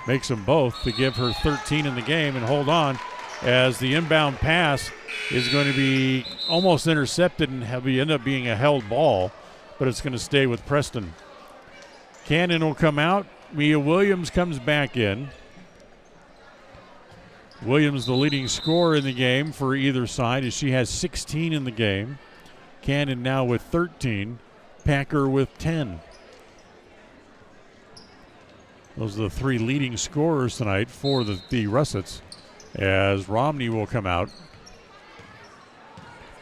Speaker 2: makes them both to give her 13 in the game. And hold on, as the inbound pass is going to be almost intercepted and end up being a held ball, but it's going to stay with Preston. Cannon will come out. Mia Williams comes back in. Williams the leading scorer in the game for either side, as she has 16 in the game. Cannon now with 13. Packer with 10. Those are the 3 leading scorers tonight for the Russets, as Romney will come out,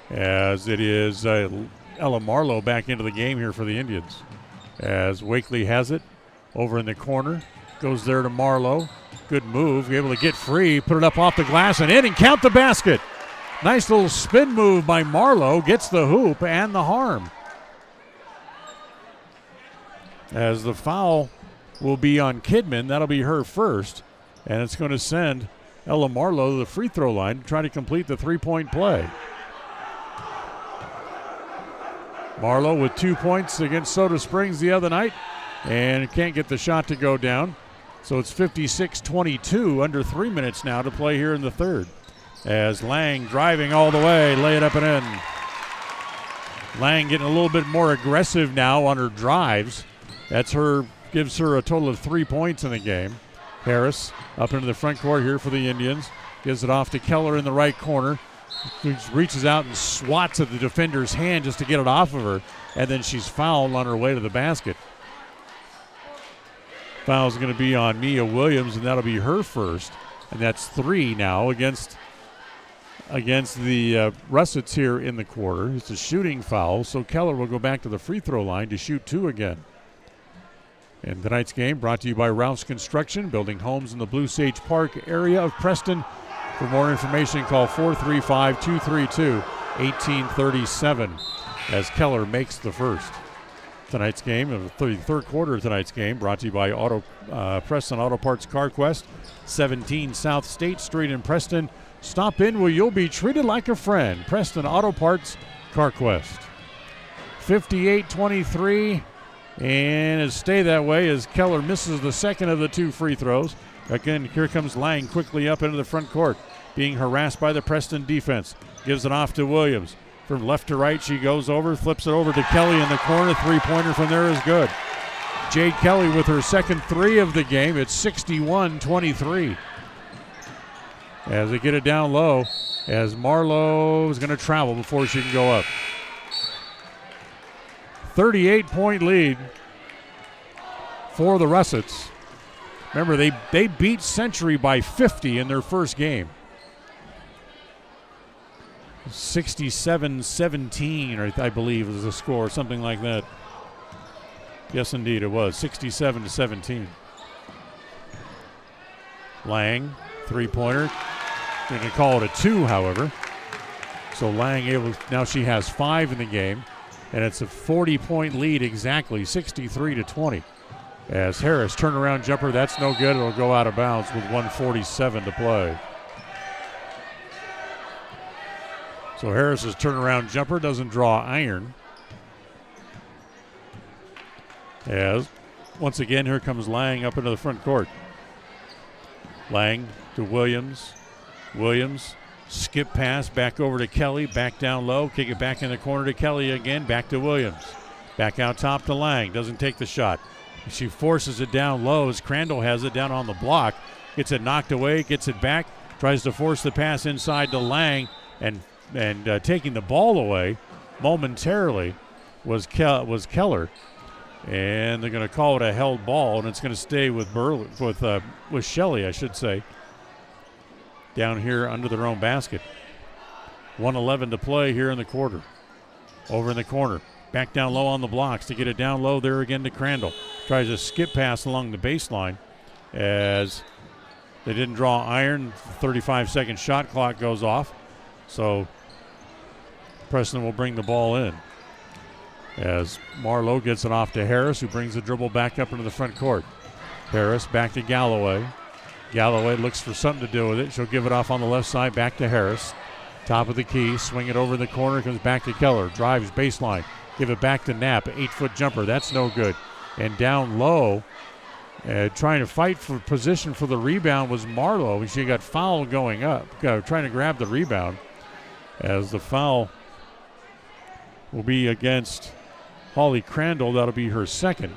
Speaker 2: as it is Ella Marlowe back into the game here for the Indians, as Wakely has it over in the corner, goes there to Marlowe. Good move, able to get free, put it up off the glass and in and count the basket. Nice little spin move by Marlowe, gets the hoop and the harm, as the foul will be on Kidman. That'll be her first, and it's going to send Ella Marlowe to the free throw line to try to complete the 3-point play. Marlowe with 2 points against Soda Springs the other night, and can't get the shot to go down. So it's 56-22, under 3 minutes now to play here in the third, as Lang driving all the way, lay it up and in. Lang getting a little bit more aggressive now on her drives. Gives her a total of 3 points in the game. Harris up into the front court here for the Indians. Gives it off to Keller in the right corner. He reaches out and swats at the defender's hand just to get it off of her, and then she's fouled on her way to the basket. Foul's going to be on Mia Williams, and that'll be her first, and that's 3 now against the Russets here in the quarter. It's a shooting foul, so Keller will go back to the free throw line to shoot 2 again. And tonight's game brought to you by Ralph's Construction, building homes in the Blue Sage Park area of Preston. For more information, call 435-232-1837 as Keller makes the first. Tonight's game, the third quarter of tonight's game, brought to you by Preston Auto Parts CarQuest, 17 South State Street in Preston. Stop in where you'll be treated like a friend. Preston Auto Parts CarQuest. 58-23. And it'll stay that way as Keller misses the second of the 2 free throws. Again, here comes Lang quickly up into the front court, being harassed by the Preston defense. Gives it off to Williams. From left to right, she goes over, flips it over to Kelly in the corner. 3-pointer from there is good. Jade Kelly with her second 3 of the game. It's 61-23. As they get it down low, as Marlowe is going to travel before she can go up. 38-point lead for the Russets. Remember, they beat Century by 50 in their first game. 67-17, I believe, was the score, something like that. Yes, indeed, it was 67-17. Lang, 3-pointer. They're going to call it a 2, however. So Lang now she has 5 in the game. And it's a 40-point lead exactly, 63-20. As Harris, turnaround jumper, that's no good. It'll go out of bounds with 1:47 to play. So Harris's turnaround jumper doesn't draw iron. As, once again, here comes Lang up into the front court. Lang to Williams. Williams Skip pass back over to Kelly, back down low, kick it back in the corner to Kelly again, back to Williams. Back out top to Lang, doesn't take the shot. She forces it down low as Crandall has it down on the block. Gets it knocked away, gets it back, tries to force the pass inside to Lang, and taking the ball away momentarily was Keller. And they're going to call it a held ball, and it's going to stay with Shelley, I should say, down here under their own basket. 1:11 to play here in the quarter. Over in the corner. Back down low on the blocks to get it down low there again to Crandall. Tries a skip pass along the baseline as they didn't draw iron. 35-second shot clock goes off. So Preston will bring the ball in as Marlowe gets it off to Harris, who brings the dribble back up into the front court. Harris back to Galloway. Galloway looks for something to do with it. She'll give it off on the left side back to Harris. Top of the key, swing it over in the corner, comes back to Keller. Drives baseline, give it back to Knapp. 8-foot jumper, that's no good. And down low, trying to fight for position for the rebound was Marlowe. She got fouled going up, trying to grab the rebound, as the foul will be against Holly Crandall. That'll be her second.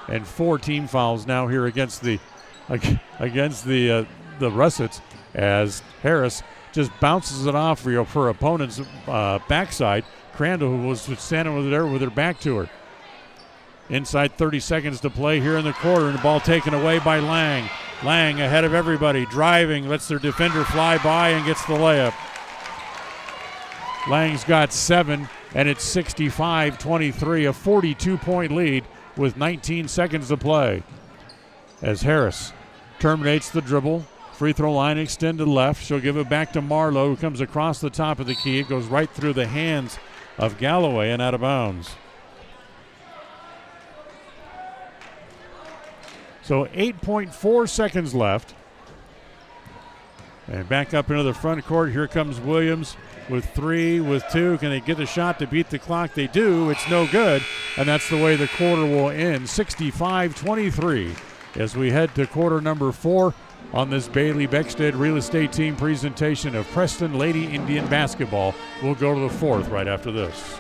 Speaker 2: And 4 team fouls now here against the Russets, as Harris just bounces it off for her opponent's backside. Crandall, who was standing over there with her back to her. Inside 30 seconds to play here in the quarter, and the ball taken away by Lang. Lang ahead of everybody, driving, lets their defender fly by and gets the layup. Lang's got 7, and it's 65-23, a 42-point lead with 19 seconds to play. As Harris terminates the dribble, free throw line extended left. She'll give it back to Marlowe, who comes across the top of the key. It goes right through the hands of Galloway and out of bounds. So 8.4 seconds left. And back up into the front court. Here comes Williams with 3, with 2. Can they get a shot to beat the clock? They do. It's no good. And that's the way the quarter will end. 65-23 as we head to quarter number 4 on this Bailey Beckstead Real Estate Team presentation of Preston Lady Indian Basketball. We'll go to the 4th right after this.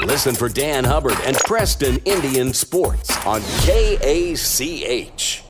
Speaker 3: Listen for Dan Hubbard and Preston Indian Sports on KACH.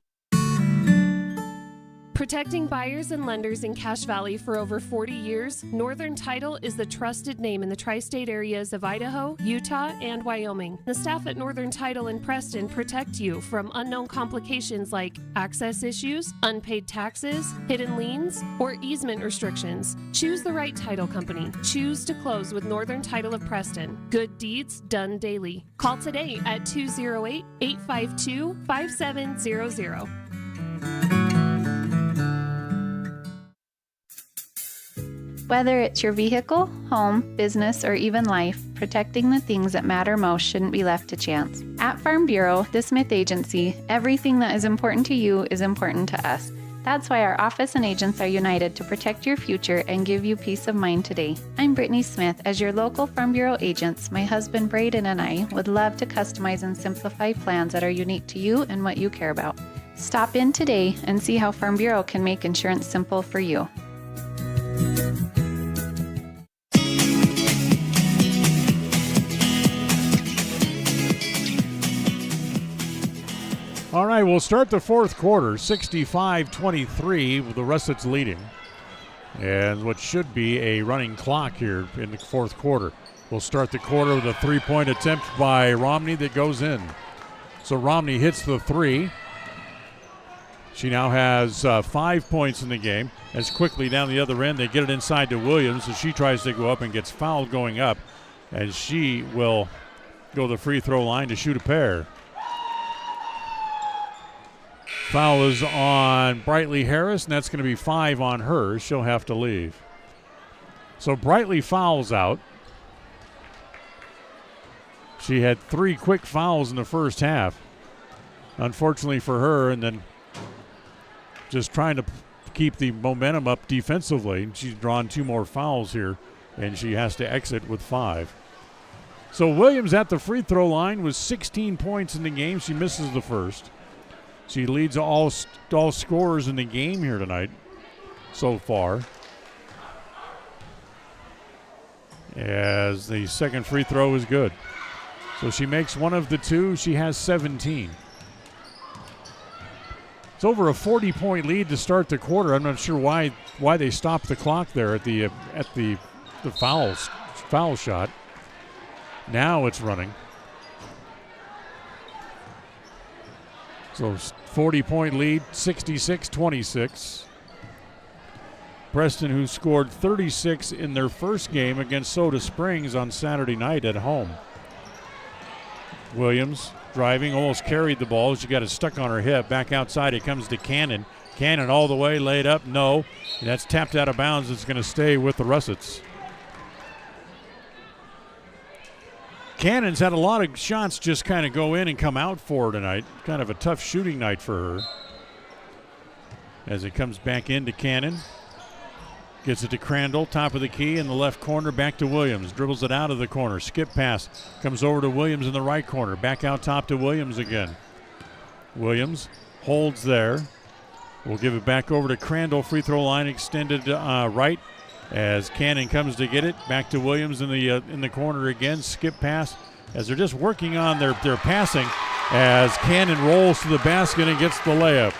Speaker 13: Protecting buyers and lenders in Cache Valley for over 40 years, Northern Title is the trusted name in the tri-state areas of Idaho, Utah, and Wyoming. The staff at Northern Title in Preston protect you from unknown complications like access issues, unpaid taxes, hidden liens, or easement restrictions. Choose the right title company. Choose to close with Northern Title of Preston. Good deeds done daily. Call today at 208-852-5700.
Speaker 8: Whether it's your vehicle, home, business, or even life, protecting the things that matter most shouldn't be left to chance. At Farm Bureau, the Smith Agency, everything that is important to you is important to us. That's why our office and agents are united to protect your future and give you peace of mind today. I'm Brittany Smith. As your local Farm Bureau agents, my husband Braden and I would love to customize and simplify plans that are unique to you and what you care about. Stop in today and see how Farm Bureau can make insurance simple for you.
Speaker 2: All right, we'll start the 4th quarter, 65-23, with the Russets leading. And what should be a running clock here in the 4th quarter. We'll start the quarter with a 3-point attempt by Romney that goes in. So Romney hits the 3. She now has 5 points in the game. As quickly down the other end, they get it inside to Williams, as she tries to go up and gets fouled going up. And she will go to the free throw line to shoot a pair. Foul is on Brightly Harris, and that's going to be 5 on her. She'll have to leave. So Brightly fouls out. She had 3 quick fouls in the first half. Unfortunately for her, and then just trying to keep the momentum up defensively. She's drawn 2 more fouls here, and she has to exit with 5. So Williams at the free throw line with 16 points in the game. She misses the first. She leads all scorers in the game here tonight so far. as the second free throw is good. So she makes one of the two. She has 17. It's over a 40-point lead to start the quarter. I'm not sure why they stopped the clock there at the foul shot. Now it's running. So 40-point lead, 66-26. Preston, who scored 36 in their first game against Soda Springs on Saturday night at home. Williams driving, almost carried the ball. She got it stuck on her hip. Back outside, it comes to Cannon. Cannon all the way, laid up, no. And that's tapped out of bounds. It's going to stay with the Russets. Cannon's had a lot of shots just kind of go in and come out for her tonight. Kind of a tough shooting night for her. As it comes back into Cannon. Gets it to Crandall, top of the key in the left corner, back to Williams. Dribbles it out of the corner. Skip pass. Comes over to Williams in the right corner. Back out top to Williams again. Williams holds there. We'll give it back over to Crandall. Free throw line extended right as Cannon comes to get it. Back to Williams in the corner again. Skip pass as they're just working on their passing as Cannon rolls to the basket and gets the layup.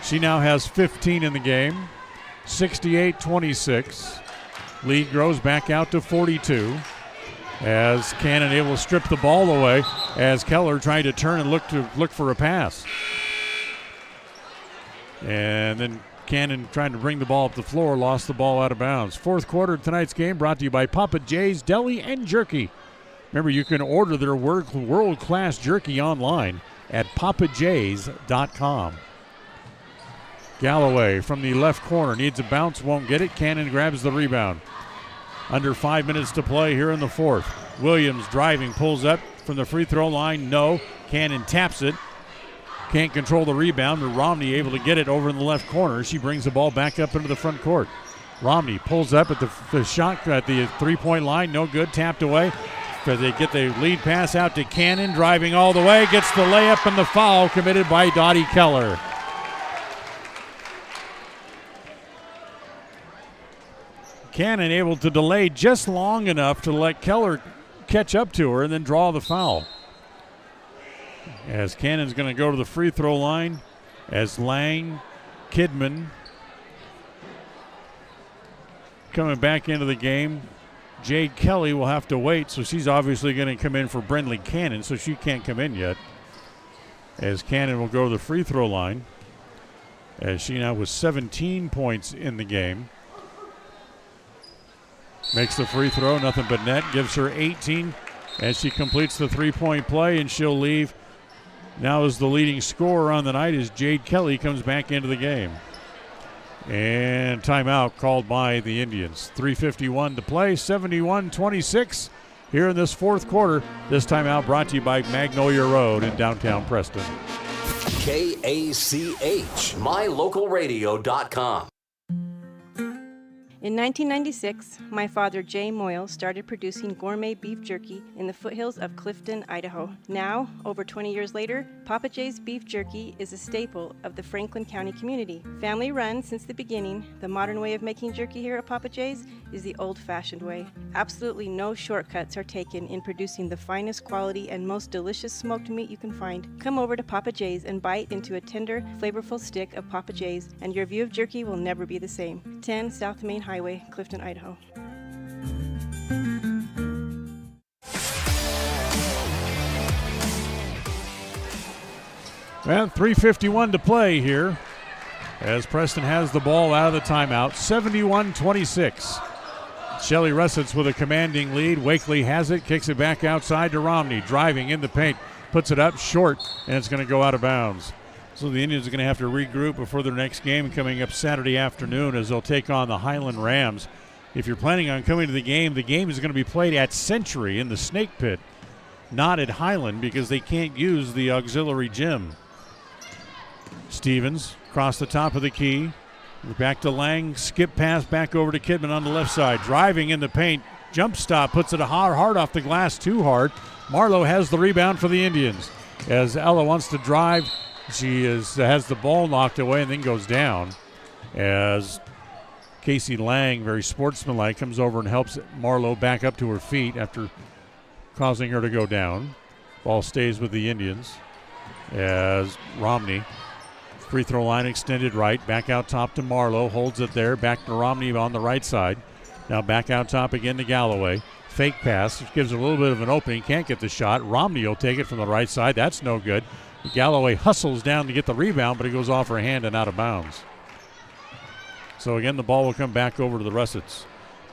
Speaker 2: She now has 15 in the game. 68-26. Lead grows back out to 42 as Cannon able to strip the ball away as Keller tried to turn and look for a pass. And then Cannon trying to bring the ball up the floor, lost the ball out of bounds. Fourth quarter of tonight's game brought to you by Papa J's Deli and Jerky. Remember, you can order their world-class jerky online at papajs.com. Galloway from the left corner needs a bounce, won't get it. Cannon grabs the rebound. Under 5 minutes to play here in the fourth. Williams driving, pulls up from the free throw line. No. Cannon taps it. Can't control the rebound, but Romney able to get it over in the left corner. She brings the ball back up into the front court. Romney pulls up at the shot at the three-point line. No good. Tapped away. They get the lead pass out to Cannon. Driving all the way. Gets the layup and the foul committed by Dottie Keller. Cannon able to delay just long enough to let Keller catch up to her and then draw the foul. As Cannon's going to go to the free throw line as Lang, Kidman coming back into the game. Jade Kelly will have to wait, so she's obviously going to come in for Brindley Cannon, so she can't come in yet. As Cannon will go to the free throw line as she now with 17 points in the game. Makes the free throw, nothing but net, gives her 18 as she completes the three-point play, and she'll leave. Now as the leading scorer on the night as Jade Kelly comes back into the game. And timeout called by the Indians. 3:51 to play, 71-26 here in this fourth quarter. This timeout brought to you by Magnolia Road in downtown Preston.
Speaker 3: KACH, mylocalradio.com.
Speaker 1: In 1996, my father, Jay Moyle, started producing gourmet beef jerky in the foothills of Clifton, Idaho. Now, over 20 years later, Papa J's beef jerky is a staple of the Franklin County community. Family run since the beginning, the modern way of making jerky here at Papa J's is the old-fashioned way. Absolutely no shortcuts are taken in producing the finest quality and most delicious smoked meat you can find. Come over to Papa J's and bite into a tender, flavorful stick of Papa J's, and your view of jerky will never be the same. 10 South Main Highway, Clifton, Idaho.
Speaker 2: Well, 3:51 to play here as Preston has the ball out of the timeout. 71-26. Shelley Russets with a commanding lead. Wakely has it, kicks it back outside to Romney. Driving in the paint, puts it up short, and it's going to go out of bounds. So the Indians are going to have to regroup before their next game coming up Saturday afternoon as they'll take on the Highland Rams. If you're planning on coming to the game is going to be played at Century in the Snake Pit, not at Highland because they can't use the auxiliary gym. Stevens across the top of the key. Back to Lang, skip pass back over to Kidman on the left side. Driving in the paint, jump stop, puts it hard off the glass, too hard. Marlowe has the rebound for the Indians. As Ella wants to drive, she has the ball knocked away and then goes down. As Casey Lang, very sportsmanlike, comes over and helps Marlowe back up to her feet after causing her to go down. Ball stays with the Indians as Romney, free throw line extended right, back out top to Marlowe, holds it there, back to Romney on the right side. Now back out top again to Galloway. Fake pass, which gives a little bit of an opening, can't get the shot. Romney will take it from the right side, that's no good. Galloway hustles down to get the rebound, but it goes off her hand and out of bounds. So again, the ball will come back over to the Russets.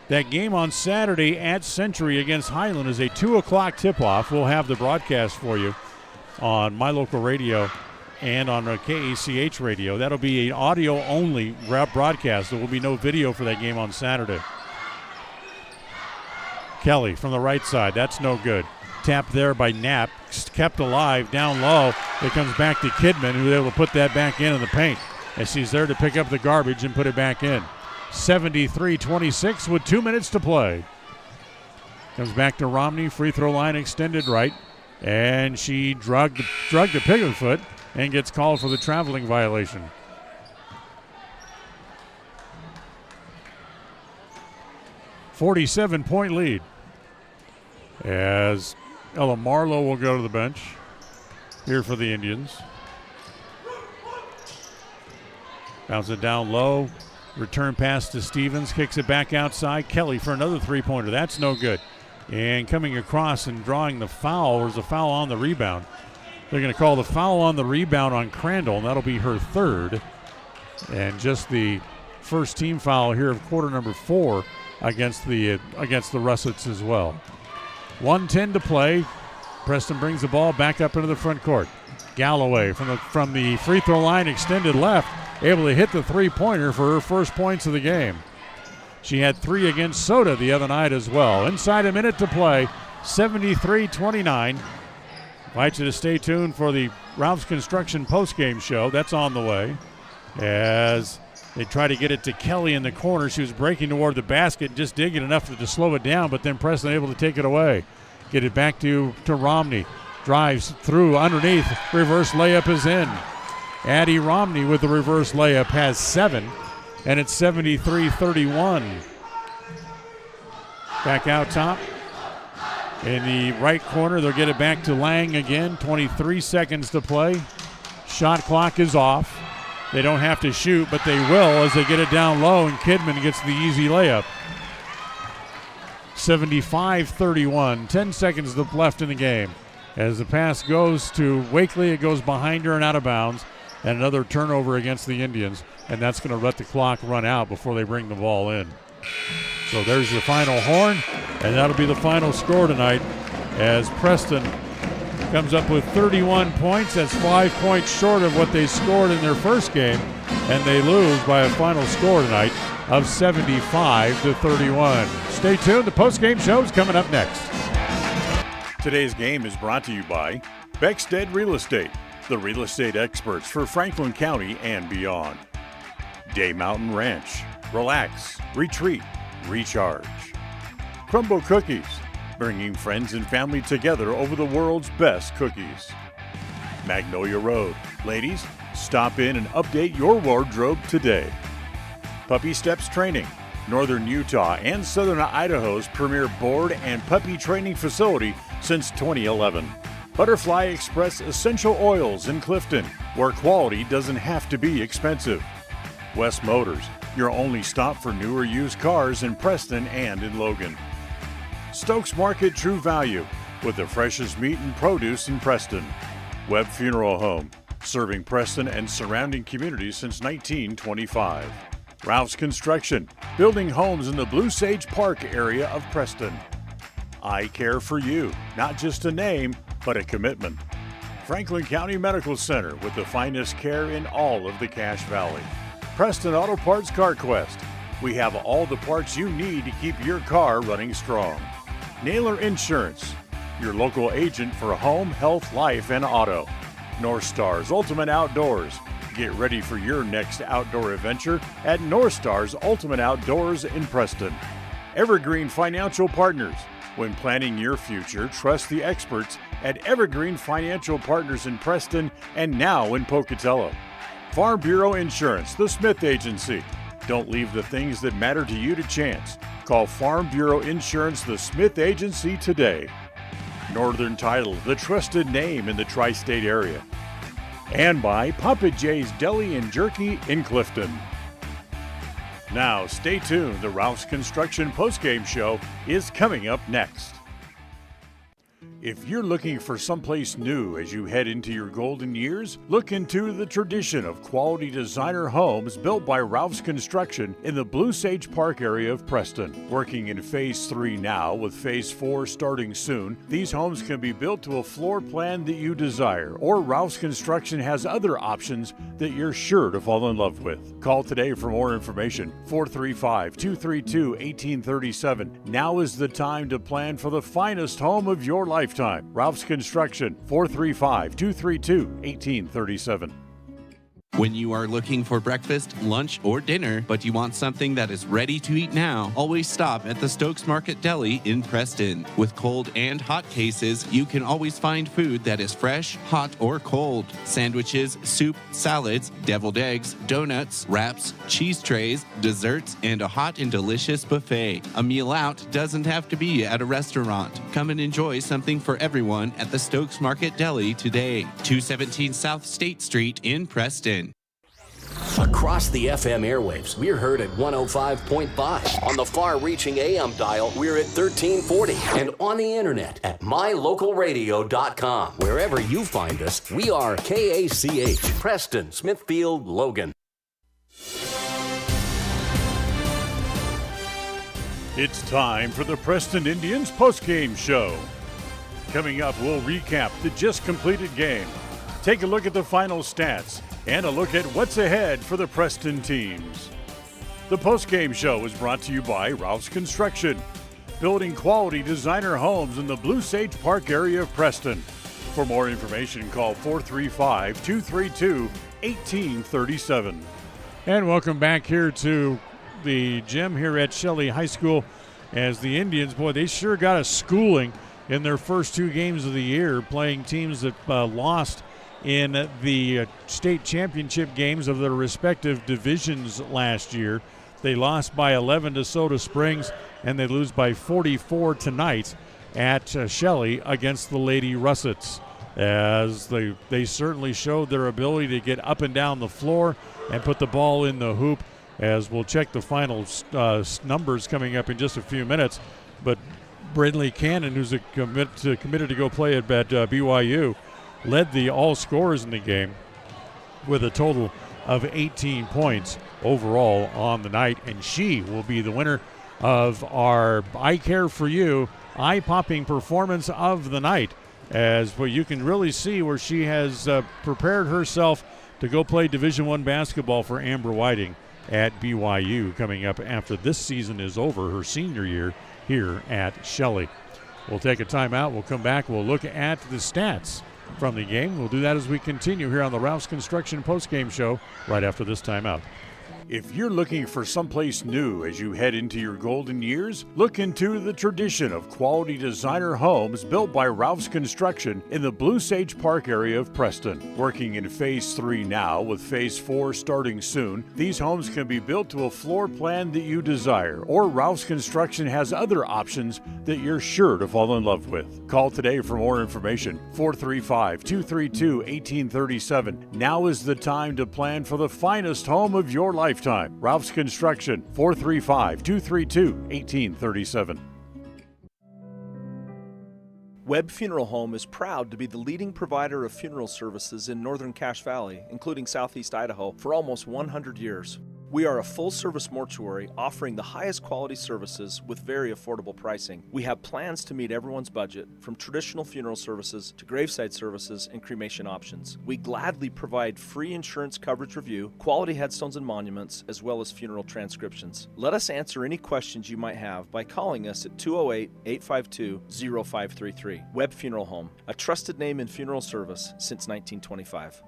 Speaker 2: That game on Saturday at Century against Highland is a 2 o'clock tip-off. We'll have the broadcast for you on My Local Radio and on KACH Radio. That'll be an audio-only broadcast. There will be no video for that game on Saturday. Kelly from the right side. That's no good. Tapped there by Knapp. Kept alive down low. It comes back to Kidman, who's able to put that back in the paint as she's there to pick up the garbage and put it back in. 73-26 with 2 minutes to play. Comes back to Romney. Free throw line extended right. And she drugged the Piggerfoot and gets called for the traveling violation. .47 lead as Ella Marlowe will go to the bench here for the Indians. Bounce it down low. Return pass to Stevens. Kicks it back outside. Kelly for another three-pointer. That's no good. And coming across and drawing the foul. There's a foul on the rebound. They're going to call the foul on the rebound on Crandall, and that'll be her third. And just the first team foul here of quarter number 4 against the Russets as well. 1:10 to play. Preston brings the ball back up into the front court. Galloway from the free throw line extended left, able to hit the three-pointer for her first points of the game. She had 3 against Soda the other night as well. Inside a minute to play, 73-29. Invite you to stay tuned for the Ralph's Construction postgame show. That's on the way as they try to get it to Kelly in the corner. She was breaking toward the basket, just digging enough to slow it down, but then Preston able to take it away. Get it back to Romney. Drives through underneath. Reverse layup is in. Addie Romney with the reverse layup has 7, and it's 73-31. Back out top. In the right corner, they'll get it back to Lang again. 23 seconds to play. Shot clock is off. They don't have to shoot, but they will as they get it down low, and Kidman gets the easy layup. 75-31. 10 seconds left in the game. As the pass goes to Wakely, it goes behind her and out of bounds. And another turnover against the Indians. And that's going to let the clock run out before they bring the ball in. So there's your final horn. And that'll be the final score tonight as Preston comes up with 31 points. That's 5 points short of what they scored in their first game. And they lose by a final score tonight of 75-31. Stay tuned. The postgame show is coming up next.
Speaker 6: Today's game is brought to you by Beckstead Real Estate, the real estate experts for Franklin County and beyond. Day Mountain Ranch. Relax, retreat, recharge. Crumble Cookies, bringing friends and family together over the world's best cookies. Magnolia Road. Ladies, stop in and update your wardrobe today. Puppy Steps Training. Northern Utah and Southern Idaho's premier board and puppy training facility since 2011. Butterfly Express Essential Oils in Clifton, where quality doesn't have to be expensive. West Motors, your only stop for newer used cars in Preston and in Logan. Stokes Market True Value, with the freshest meat and produce in Preston. Webb Funeral Home, serving Preston and surrounding communities since 1925. Ralph's Construction, building homes in the Blue Sage Park area of Preston. I Care for You, not just a name, but a commitment. Franklin County Medical Center, with the finest care in all of the Cache Valley. Preston Auto Parts Car Quest, we have all the parts you need to keep your car running strong. Naylor Insurance, your local agent for home, health, life, and auto. North Stars Ultimate Outdoors, get ready for your next outdoor adventure at North Stars Ultimate Outdoors in Preston. Evergreen Financial Partners. When planning your future, trust the experts at Evergreen Financial Partners in Preston and now in Pocatello. Farm Bureau Insurance, the Smith Agency. Don't leave the things that matter to you to chance. Call Farm Bureau Insurance, the Smith Agency today. Northern Title, the trusted name in the tri-state area. And by Papa J's Deli and Jerky in Clifton. Now, stay tuned. The Ralph's Construction postgame show is coming up next. If you're looking for someplace new as you head into your golden years, look into the tradition of quality designer homes built by Ralph's Construction in the Blue Sage Park area of Preston. Working in Phase 3 now, with Phase 4 starting soon, these homes can be built to a floor plan that you desire, or Ralph's Construction has other options that you're sure to fall in love with. Call today for more information, 435-232-1837. Now is the time to plan for the finest home of your lifetime. Ralph's Construction, 435-232-1837.
Speaker 12: When you are looking for breakfast, lunch, or dinner, but you want something that is ready to eat now, always stop at the Stokes Market Deli in Preston. With cold and hot cases, you can always find food that is fresh, hot, or cold. Sandwiches, soup, salads, deviled eggs, donuts, wraps, cheese trays, desserts, and a hot and delicious buffet. A meal out doesn't have to be at a restaurant. Come and enjoy something for everyone at the Stokes Market Deli today. 217 South State Street in Preston.
Speaker 3: Across the FM airwaves, we're heard at 105.5. On the far-reaching AM dial, we're at 1340. And on the internet at mylocalradio.com. Wherever you find us, we are KACH, Preston, Smithfield, Logan.
Speaker 6: It's time for the Preston Indians postgame show. Coming up, we'll recap the just completed game, take a look at the final stats, and a look at what's ahead for the Preston teams. The postgame show is brought to you by Ralph's Construction, building quality designer homes in the Blue Sage Park area of Preston. For more information, call 435-232-1837.
Speaker 2: And welcome back here to the gym here at Shelley High School, as the Indians, boy, they sure got a schooling in their first two games of the year, playing teams that lost in the state championship games of their respective divisions last year. They lost by 11 to Soda Springs, and they lose by 44 tonight at Shelley against the Lady Russets, as they certainly showed their ability to get up and down the floor and put the ball in the hoop, as we'll check the final numbers coming up in just a few minutes. But Brindley Cannon, who's committed to go play at BYU, led the all scorers in the game with a total of 18 points overall on the night, and she will be the winner of our I Care For You eye-popping performance of the night, as well, you can really see where she has prepared herself to go play Division I basketball for Amber Whiting at BYU coming up after this season is over, her senior year here at Shelley. We'll take a timeout. We'll come back. We'll look at the stats from the game. We'll do that as we continue here on the Ralph's Construction postgame show right after this timeout.
Speaker 6: If you're looking for someplace new as you head into your golden years, look into the tradition of quality designer homes built by Ralph's Construction in the Blue Sage Park area of Preston. Working in Phase 3 now, with Phase 4 starting soon, these homes can be built to a floor plan that you desire, or Ralph's Construction has other options that you're sure to fall in love with. Call today for more information, 435-232-1837. Now is the time to plan for the finest home of your lifetime. Ralph's Construction, 435-232-1837.
Speaker 14: Webb Funeral Home is proud to be the leading provider of funeral services in northern Cache Valley, including southeast Idaho, for almost 100 years. We are a full-service mortuary offering the highest quality services with very affordable pricing. We have plans to meet everyone's budget, from traditional funeral services to graveside services and cremation options. We gladly provide free insurance coverage review, quality headstones and monuments, as well as funeral transcriptions. Let us answer any questions you might have by calling us at 208-852-0533. Webb Funeral Home, a trusted name in funeral service since 1925.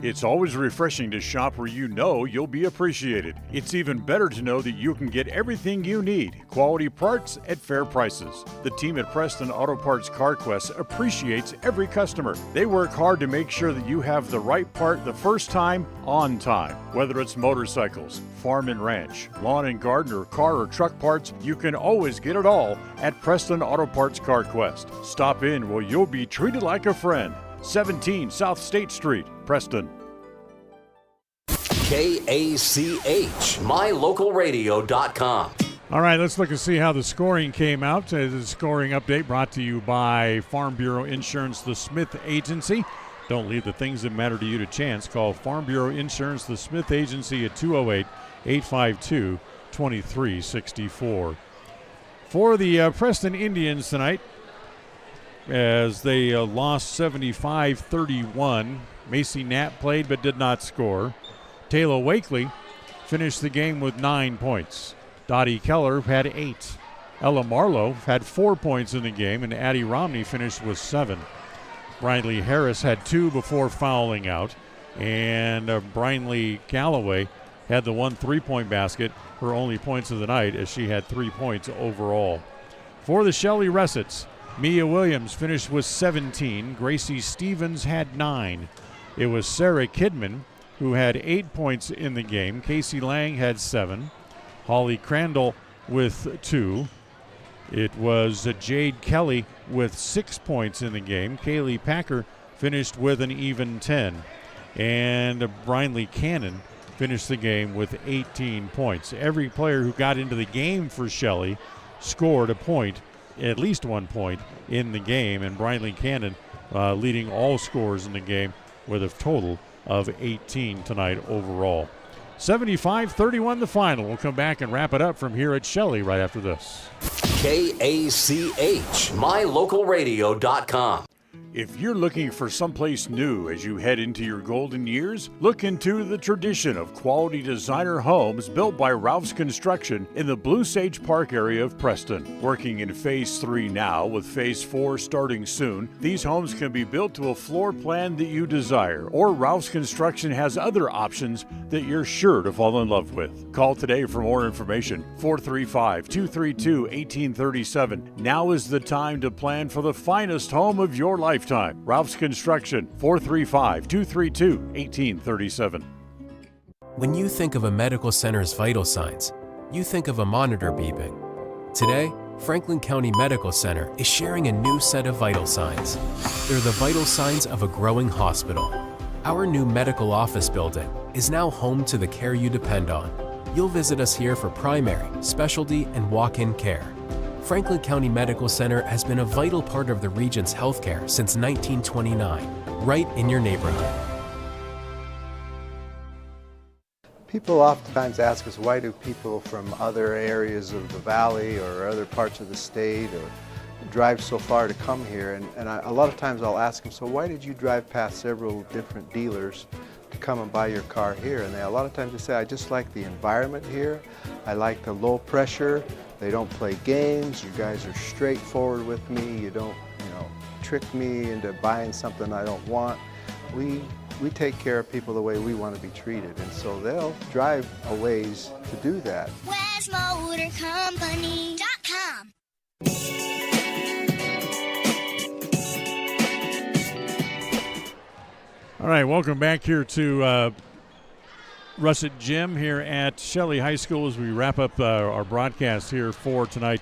Speaker 6: It's always refreshing to shop where you know you'll be appreciated. It's even better to know that you can get everything you need, quality parts at fair prices. The team at Preston Auto Parts CarQuest appreciates every customer. They work hard to make sure that you have the right part the first time, on time. Whether it's motorcycles, farm and ranch, lawn and garden, or car or truck parts, you can always get it all at Preston Auto Parts CarQuest. Stop in where you'll be treated like a friend. 17 South State Street, Preston.
Speaker 3: KACH, mylocalradio.com.
Speaker 2: All right, let's look and see how the scoring came out. The scoring update brought to you by Farm Bureau Insurance, the Smith Agency. Don't leave the things that matter to you to chance. Call Farm Bureau Insurance, the Smith Agency at 208-852-2364. For the Preston Indians tonight, as they lost 75-31. Macy Knapp played but did not score. Taylor Wakely finished the game with 9 points. Dottie Keller had 8. Ella Marlowe had 4 points in the game, and Addie Romney finished with 7. Brinley Harris had 2 before fouling out, and Brinley Galloway had the 1 3-point basket, her only points of the night, as she had 3 points overall. For the Shelley Ressets, Mia Williams finished with 17. Gracie Stevens had 9. It was Sarah Kidman who had 8 points in the game. Casey Lang had 7. Holly Crandall with 2. It was Jade Kelly with 6 points in the game. Kaylee Packer finished with an even 10. And Brinley Cannon finished the game with 18 points. Every player who got into the game for Shelley scored a point, at least 1 point in the game, and Brinley Cannon leading all scorers in the game with a total of 18 tonight overall. 75-31 the final. We'll come back and wrap it up from here at Shelley right after this.
Speaker 3: KACH, mylocalradio.com.
Speaker 6: If you're looking for someplace new as you head into your golden years, look into the tradition of quality designer homes built by Ralph's Construction in the Blue Sage Park area of Preston. Working in Phase 3 now, with Phase 4 starting soon, these homes can be built to a floor plan that you desire, or Ralph's Construction has other options that you're sure to fall in love with. Call today for more information, 435-232-1837. Now is the time to plan for the finest home of your lifetime. Ralph's Construction, 435-232-1837.
Speaker 10: When you think of a medical center's vital signs, you think of a monitor beeping. Today, Franklin County Medical Center is sharing a new set of vital signs. They're the vital signs of a growing hospital. Our new medical office building is now home to the care you depend on. You'll visit us here for primary, specialty, and walk-in care. Franklin County Medical Center has been a vital part of the region's healthcare since 1929, right in your neighborhood.
Speaker 22: People oftentimes ask us, why do people from other areas of the valley or other parts of the state or drive so far to come here? And a lot of times I'll ask them, so why did you drive past several different dealers to come and buy your car here? And a lot of times they say, I just like the environment here. I like the low pressure. They don't play games. You guys are straightforward with me. You don't, trick me into buying something I don't want. We take care of people the way we want to be treated, and so they'll drive a ways to do that.
Speaker 23: WestMotorCompany.com.
Speaker 2: All right, welcome back here to Russet Gym here at Shelley High School as we wrap up our broadcast here for tonight,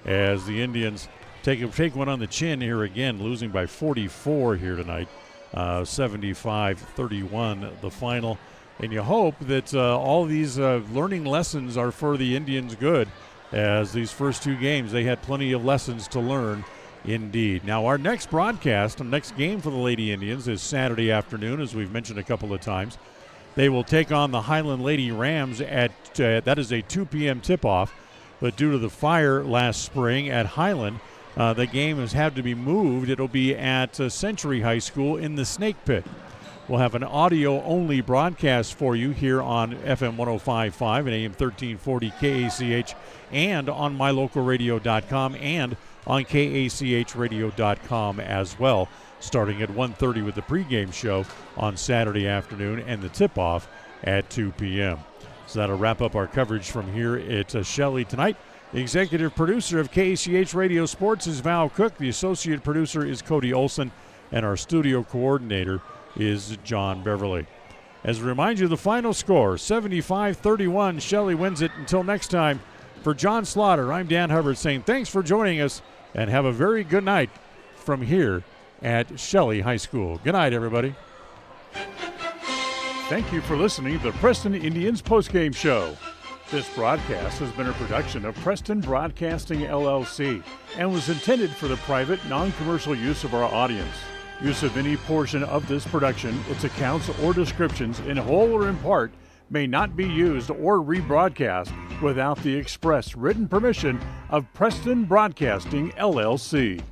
Speaker 2: as the Indians take one on the chin here again, losing by 44 here tonight, 75-31 the final. And you hope that all these learning lessons are for the Indians' good, as these first 2 games they had plenty of lessons to learn indeed. Now our next broadcast, the next game for the Lady Indians is Saturday afternoon, as we've mentioned a couple of times. They will take on the Highland Lady Rams at, that is a 2 p.m. tip-off, but due to the fire last spring at Highland, the game has had to be moved. It'll be at Century High School in the Snake Pit. We'll have an audio-only broadcast for you here on FM 105.5 and AM 1340 KACH, and on mylocalradio.com and on KACHradio.com as well. starting at 1:30 with the pregame show on Saturday afternoon and the tip-off at 2 p.m. So that'll wrap up our coverage from here at Shelley tonight. The executive producer of KACH Radio Sports is Val Cook. The associate producer is Cody Olson. And our studio coordinator is John Beverly. As a reminder, the final score, 75-31. Shelley wins it. Until next time, for John Slaughter, I'm Dan Hubbard saying thanks for joining us and have a very good night from here at Shelley High School. Good night, everybody.
Speaker 6: Thank you for listening to the Preston Indians postgame show. This broadcast has been a production of Preston Broadcasting, LLC, and was intended for the private, non-commercial use of our audience. Use of any portion of this production, its accounts or descriptions, in whole or in part, may not be used or rebroadcast without the express written permission of Preston Broadcasting, LLC.